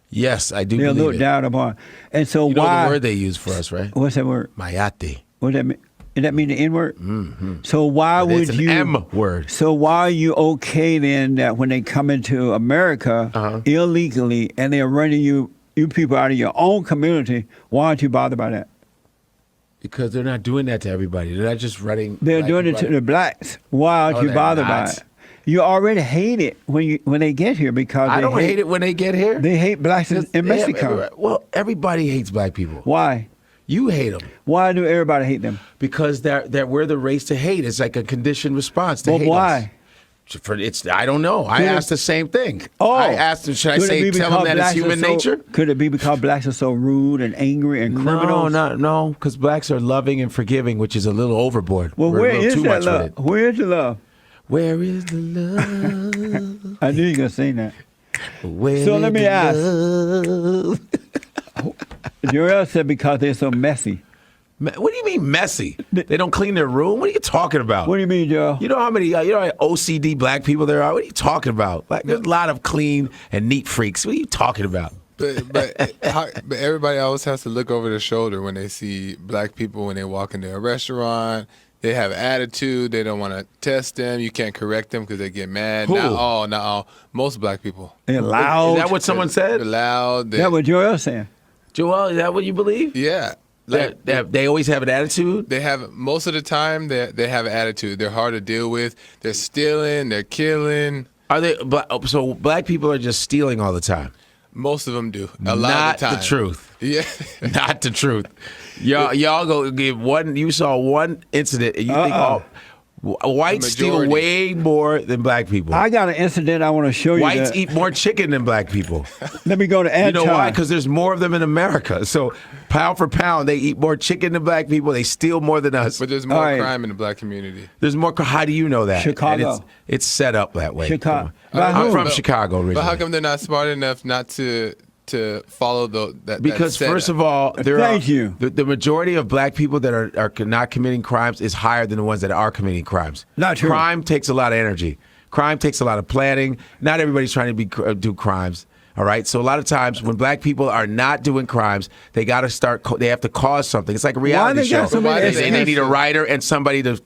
Yes, I do They're believe looked it. down upon. And so You know why? the word they use for us, right? What's that word? Mayate. What does that mean? Does that mean the N-word? Mm-hmm. So why It's would an you? M word. So why are you okay then that when they come into America Uh-huh. illegally and they're running you people out of your own community? Why aren't you bothered by that? Because they're not doing that to everybody. They're not just running. They're like doing it to running- the blacks. Why aren't No, you they're bothered by not. it? You already hate it when they get here because I they don't hate it when they get here. They hate blacks in They have Mexico. everywhere. Well, everybody hates black people. Why? You hate them Why do everybody hate them? because we're the race to hate. It's like a conditioned response to Well, hate why? us. I don't know. I Could it- asked the same thing. Oh, I asked him, should I Could it say be tell because him that it's blacks are human so- nature? Could it be because blacks are so rude and angry and criminals? No, because blacks are loving and forgiving, which is a little overboard. Well, We're a where little is too that much with love? it. Where is the love? Where is the love? I knew you were gonna say that. Where So let is me the ask. love? Joel said because they're so messy. What do you mean messy? They don't clean their room? What are you talking about? What do you mean, Joel? You know how many how OCD black people there are? What are you talking about? Like, there's a lot of clean and neat freaks. What are you talking about? But everybody always has to look over their shoulder when they see black people when they walk into a restaurant. They have attitude. They don't want to test them. You can't correct them because they get mad. Who? Not all. Most black people. They're loud. Is that what someone They're said? loud. That's what Joel's saying. Joel, is that what you believe? Yeah. That they always have an attitude? They have most of the time. They have an attitude. They're hard to deal with. They're stealing. They're killing. Are they? So black people are just stealing all the time? Most of them do. A lot Not of the time. the truth. Yeah. Not the truth. Y'all go give one. You saw one incident, and you think, Whites steal majority. way more than black people. I got an incident I want to show you. Whites that- eat more chicken than black people. Let me go to You know Anton. why? Because there's more of them in America. So pound for pound, they eat more chicken than black people. They steal more than us. But there's more All right. crime in the black community. There's more. How do you know that? Chicago. And it's set up that way. Chicago. Come on. By I'm who? from Chicago originally. But how come they're not smart enough not to follow that? Because that first setup? of all, Thank you. The majority of black people that are not committing crimes is higher than the ones that are committing crimes. Not true. Crime takes a lot of energy. Crime takes a lot of planning. Not everybody's trying to do crimes. All right. So a lot of times when black people are not doing crimes, they got to start. They have to cause something. It's like a reality they show. got so many Why do They need a have to- writer and somebody to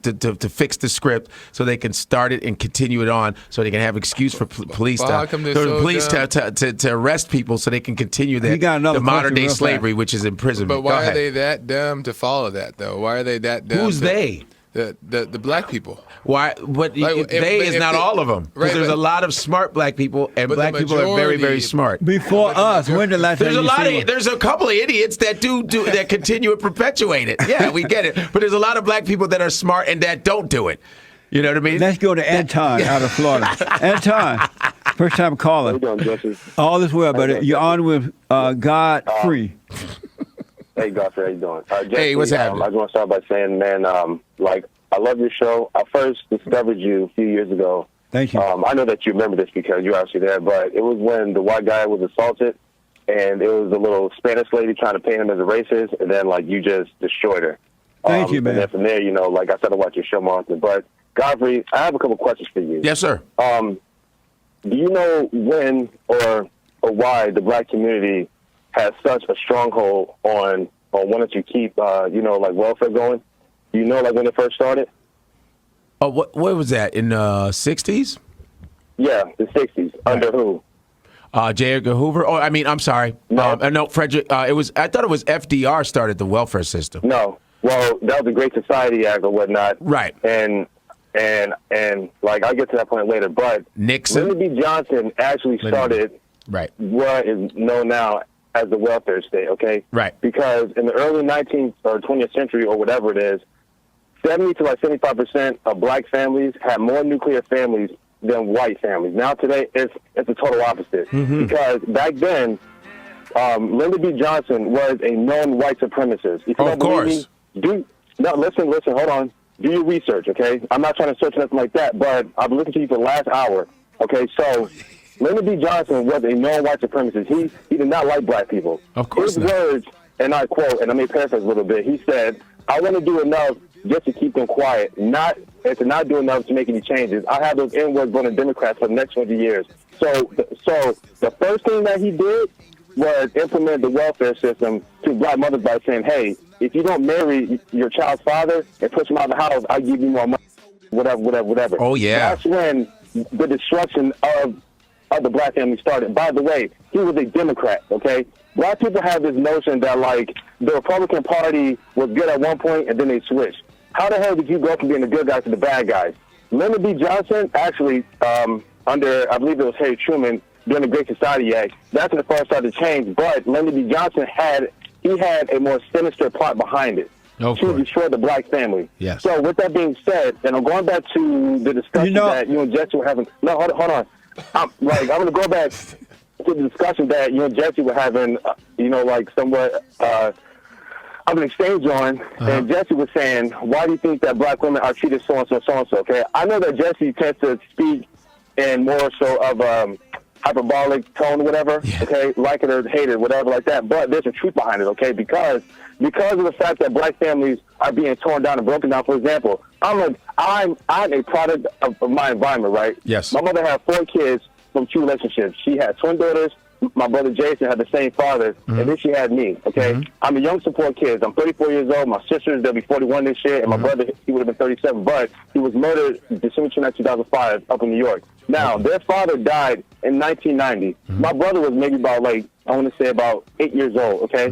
fix the script so they can start it and continue it on so they can have excuse for police Well, how come they're so police dumb? to arrest people so they can continue You got another the modern question day real fast. slavery, which is imprisonment. But Go why are ahead. they that dumb to follow that though? Why are they that dumb? Who's they? The black people. Why? But Like, they if is not they- all of them. Because right, there's but- a lot of smart black people, and But the black people are very, very majority- smart. Before us, when the last There's time a you lot seen of there's a couple of idiots that do that continue and perpetuate it. Yeah, we get it. But there's a lot of black people that are smart and that don't do it. You know what I mean? Let's go to Anton out of Florida. Anton, first time How you calling. doing, Jesse? All is well, but you're on with Godfrey. Hey, Godfrey, how you doing? Jesse, Hey, what's happening? I just want to start by saying, man, I love your show. I first discovered you a few years ago. Thank you. I know that you remember this because you were actually there, but it was when the white guy was assaulted, and it was a little Spanish lady trying to paint him as a racist, and then, like, you just destroyed her. Thank you, And then man. from there, like I started watching your show more often. But, Godfrey, I have a couple questions for you. Yes, sir. Do you know when or why the black community has such a stronghold on wanting to keep, like welfare going? Do you know, like, when it first started? Oh, what was that in the '60s? Yeah, the 60s. Under who? J. Edgar Hoover. Oh, I mean, I'm sorry. No. No, Frederick. It was. I thought it was FDR started the welfare system. No. Well, that was the Great Society Act or whatnot. Right. And like, I'll get to that point later. But Nixon. Lyndon B. Johnson actually started Right. what is known now as the welfare state, okay? Right. Because in the early 19th or 20th century or whatever it is, 70 to like 75% of black families had more nuclear families than white families. Now today, it's the total opposite. Mm-hmm. Because back then, Lyndon B. Johnson was a known white supremacist. If you don't Of believe course. listen, hold on. Do your research, okay? I'm not trying to search nothing like that, but I've been listening to you for the last hour, okay? So Lyndon B. Johnson was a known white supremacist. He did not like black people. Of course His not. words, and I quote, and I may paraphrase a little bit, he said, I want to do enough just to keep them quiet, and to not do enough to make any changes. I have those N-words voting Democrats for the next 20 years. So the first thing that he did was implement the welfare system to black mothers by saying, hey, if you don't marry your child's father and push him out of the house, I'll give you more money, whatever. Oh, yeah. That's when the destruction of the black family started. By the way, he was a Democrat, okay? Black people have this notion that, like, the Republican Party was good at one point and then they switched. How the hell did you go from being the good guys to the bad guys? Lyndon B. Johnson, actually, under, I believe it was Harry Truman, during the Great Society Act, that's when it first started to change. But Lyndon B. Johnson had a more sinister plot behind it Of to course. destroy the black family. Yes. So with that being said, and I'm going back to the discussion that you and Jesse were having. No, hold on. I'm going to go back to the discussion that you and Jesse were having, somewhat of an exchange on, and Jesse was saying, why do you think that black women are treated so-and-so, so-and-so, okay? I know that Jesse tends to speak in more so of hyperbolic tone or whatever, okay? Like it or hate it, whatever like that, but there's a truth behind it, okay? Because of the fact that black families are being torn down and broken down, for example, I'm a product of my environment, right? Yes. My mother had 4 kids from 2 relationships. She had twin daughters. My brother Jason had the same father, and then she had me, okay? I'm a young support kid. I'm 34 years old. My sisters, they'll be 41 this year, and my brother, he would have been 37, but he was murdered December 29, 2005 up in New York. Now, their father died in 1990. My brother was maybe about, about 8 years old, okay?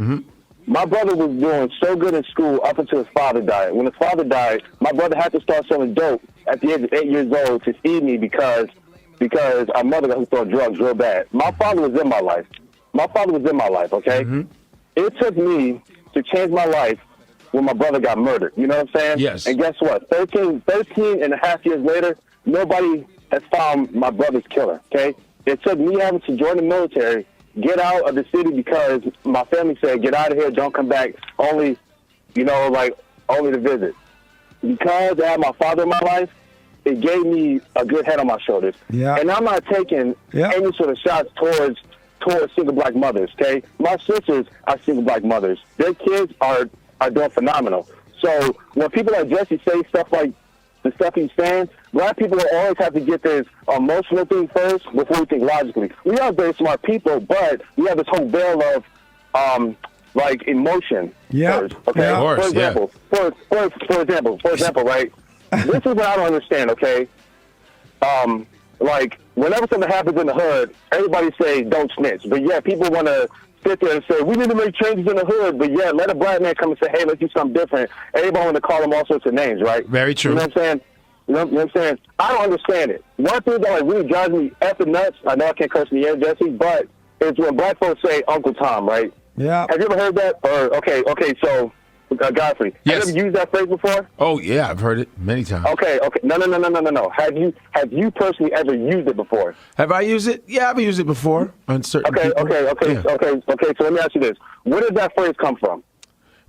My brother was doing so good in school up until his father died. When his father died, my brother had to start selling dope at the age of 8 years old to feed me because our mother who thought drugs real bad. My father was in my life. Okay? It took me to change my life when my brother got murdered. You know what I'm saying? Yes. And guess what? 13 and a half years later, nobody has found my brother's killer, okay? It took me having to join the military, get out of the city because my family said, get out of here, don't come back, only to visit. Because I had my father in my life, it gave me a good head on my shoulders. Yeah. And I'm not taking any sort of shots towards single black mothers, okay? My sisters are single black mothers. Their kids are doing phenomenal. So when people like Jesse say stuff like the stuff he's saying, black people will always have to get this emotional thing first before we think logically. We are very smart people, but we have this whole veil of emotion first. Okay. Yeah. Of course, For example, right? This is what I don't understand, okay? Whenever something happens in the hood, everybody say don't snitch. But yeah, people want to sit there and say, we need to make changes in the hood. But yeah, let a black man come and say, hey, let's do something different. Everybody want to call him all sorts of names, right? Very true. You know what I'm saying? You know what I'm saying? I don't understand it. One thing that really drives me effing nuts, I know I can't curse in the air, Jesse, but it's when black folks say Uncle Tom, right? Yeah. Have you ever heard that? Or okay, so Godfrey, Yes. have you ever used that phrase before? Oh yeah, I've heard it many times. Okay. No. Have you personally ever used it before? Have I used it? Yeah, I've used it before on certain people. Okay. Yeah. Okay. So let me ask you this: where did that phrase come from?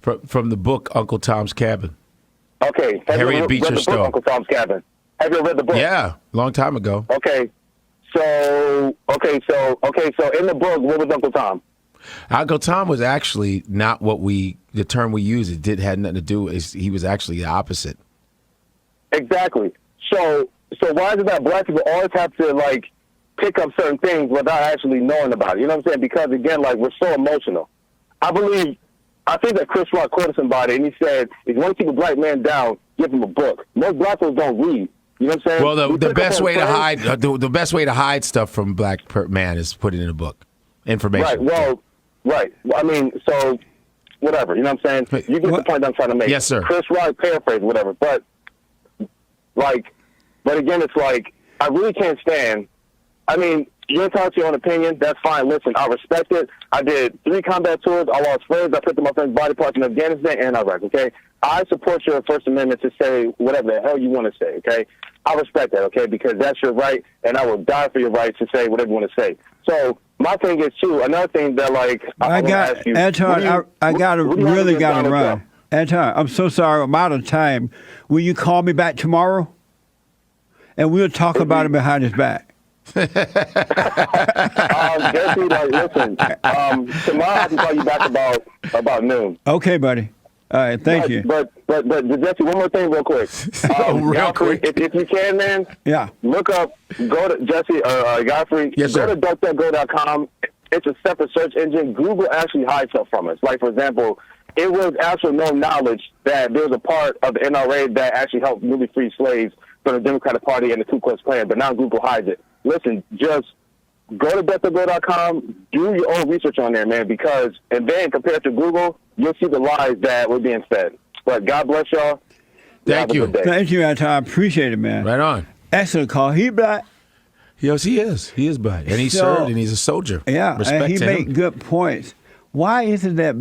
From the book Uncle Tom's Cabin. Okay. Have Harriet you Beecher read the Stowe. book Uncle Tom's Cabin? Have you ever read the book? Yeah, long time ago. Okay. So in the book, what was Uncle Tom? Uncle Tom was actually not the term we use. It had nothing to do. He was actually the opposite. Exactly. So why is it that black people always have to pick up certain things without actually knowing about it? You know what I'm saying? Because again, we're so emotional. I think that Chris Rock quoted somebody and he said, if you want to keep a black man down, give him a book. Most black folks don't read. You know what I'm saying? Well, the best way to hide the best way to hide stuff from black man is put it in a book. Information. Right. Well, right. I mean, so whatever. You know what I'm saying? You get the point I'm trying to make. Yes, sir. Chris Rock paraphrase, whatever. But again, it's I really can't stand. I mean, you're entitled to your own opinion. That's fine. Listen, I respect it. I did 3 combat tours. I lost friends. I put my friends' body parts in Afghanistan and Iraq. Okay. I support your First Amendment to say whatever the hell you want to say. Okay. I respect that. Okay, because that's your right, and I will die for your right to say whatever you want to say. So my thing is too. Another thing that I got to ask you, Anton, I really got to run. Anton, I'm so sorry. I'm out of time. Will you call me back tomorrow? And we'll talk about it behind his back. Jesse, listen. Tomorrow I can call you back about noon. Okay, buddy. All right, thank you. But Jesse, one more thing, real quick. quick. If you can, man. Yeah. Go to Jesse or Godfrey. Yes, sir. Go to DuckDuckGo.com. It's a separate search engine. Google actually hides stuff from us. Like, for example, it was actual known knowledge that there was a part of the NRA that actually helped newly freed slaves from the Democratic Party and the Ku Klux Klan, but now Google hides it. Listen, just go to DuckDuckGo.com, do your own research on there, man, and then compared to Google, you'll see the lies that were being fed. But God bless y'all. Thank you. Thank you, Anton. I appreciate it, man. Right on. Excellent call. He black. Yes, he is. He is black, and he served, and he's a soldier. Yeah, Respect and he to made him. good points. Why is it that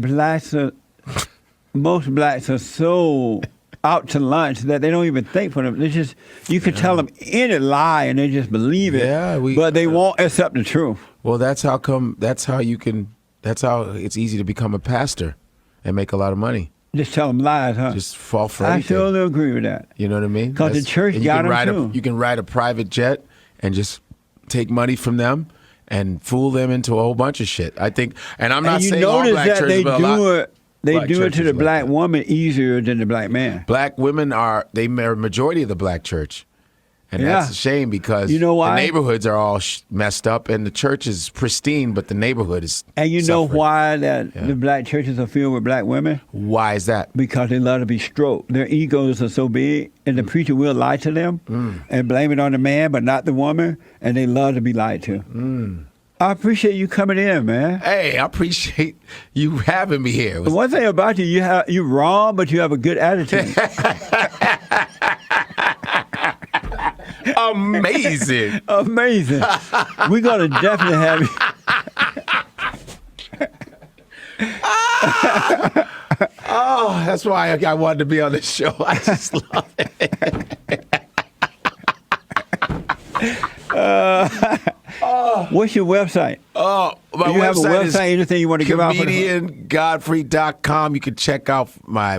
most blacks are so out to lunch that they don't even think for them? They just, you can tell them any lie and they just believe it. Yeah, but they won't accept the truth. Well, that's how it's easy to become a pastor and make a lot of money. Just tell them lies, huh? Just fall for I anything. totally agree with that. You know what I mean? Because the church and got them too. You can ride a private jet and just take money from them and fool them into a whole bunch of shit. I think, and I'm not saying all black churches, but a lot. They do it to the black woman easier than the black man. Black women are a majority of the black church. And that's a shame because you know why? The neighborhoods are all messed up and the church is pristine, but the neighborhood is And you know suffering. why the black churches are filled with black women? Why is that? Because they love to be stroked. Their egos are so big, and the preacher will lie to them and blame it on the man, but not the woman, and they love to be lied to. I appreciate you coming in, man. Hey, I appreciate you having me here. The one thing about you, you're wrong, but you have a good attitude. Amazing. Amazing. We're going to definitely have you. Oh, that's why I wanted to be on this show. I just love it. What's your website? Oh, my Do you have a website is website? Anything you want to give out? ComedianGodfrey.com. You can check out my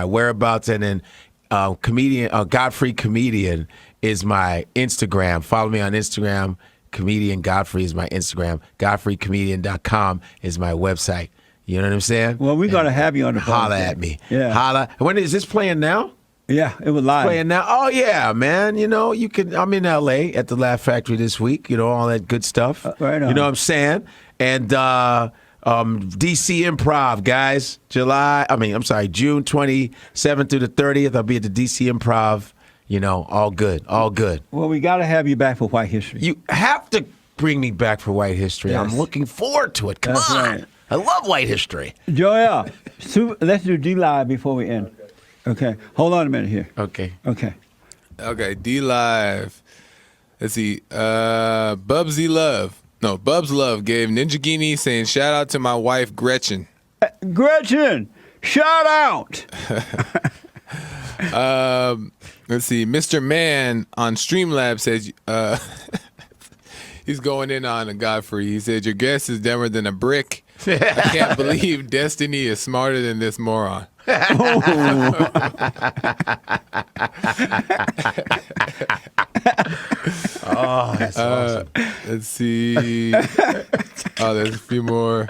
whereabouts, and then Godfrey Comedian is my Instagram. Follow me on Instagram. Comedian Godfrey is my Instagram. GodfreyComedian.com is my website. You know what I'm saying? Well, we're going to have you on the phone. Holla at me. Yeah. Holla. When is this playing now? Yeah, it was live. Playing now. Oh yeah, man. You know, you can. I'm in LA at the Laugh Factory this week. You know, all that good stuff. Right on. You know what I'm saying? And DC Improv, guys. June 27th through the 30th. I'll be at the DC Improv. You know, all good, all good. Well, we got to have you back for White History. You have to bring me back for White History. Yes. I'm looking forward to it. Come That's on. right. I love White History. Joel, let's do D Live before we end. Okay. Hold on a minute here. Okay. Okay. Okay, D Live. Let's see. Bubs Love gave Ninja Guinea saying shout out to my wife Gretchen. Gretchen, shout out. Let's see. Mr. Man on Streamlab says he's going in on a Godfrey. He said your guess is dumber than a brick. I can't believe Destiny is smarter than this moron. Oh, that's awesome. Let's see. Oh, there's a few more.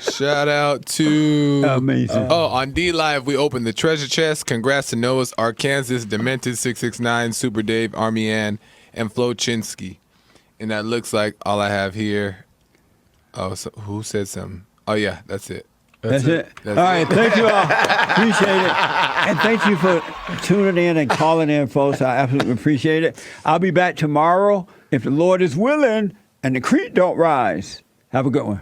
Shout out to Amazing. on D Live we opened the treasure chest. Congrats to Noah's Arkansas, Demented 669, Super Dave, Army Ann, and Flo Chinsky. And that looks like all I have here. Oh, so who said something? Oh yeah, that's it. That's it. That's All right. Thank you all. Appreciate it. And thank you for tuning in and calling in, folks. I absolutely appreciate it. I'll be back tomorrow if the Lord is willing and the creek don't rise. Have a good one.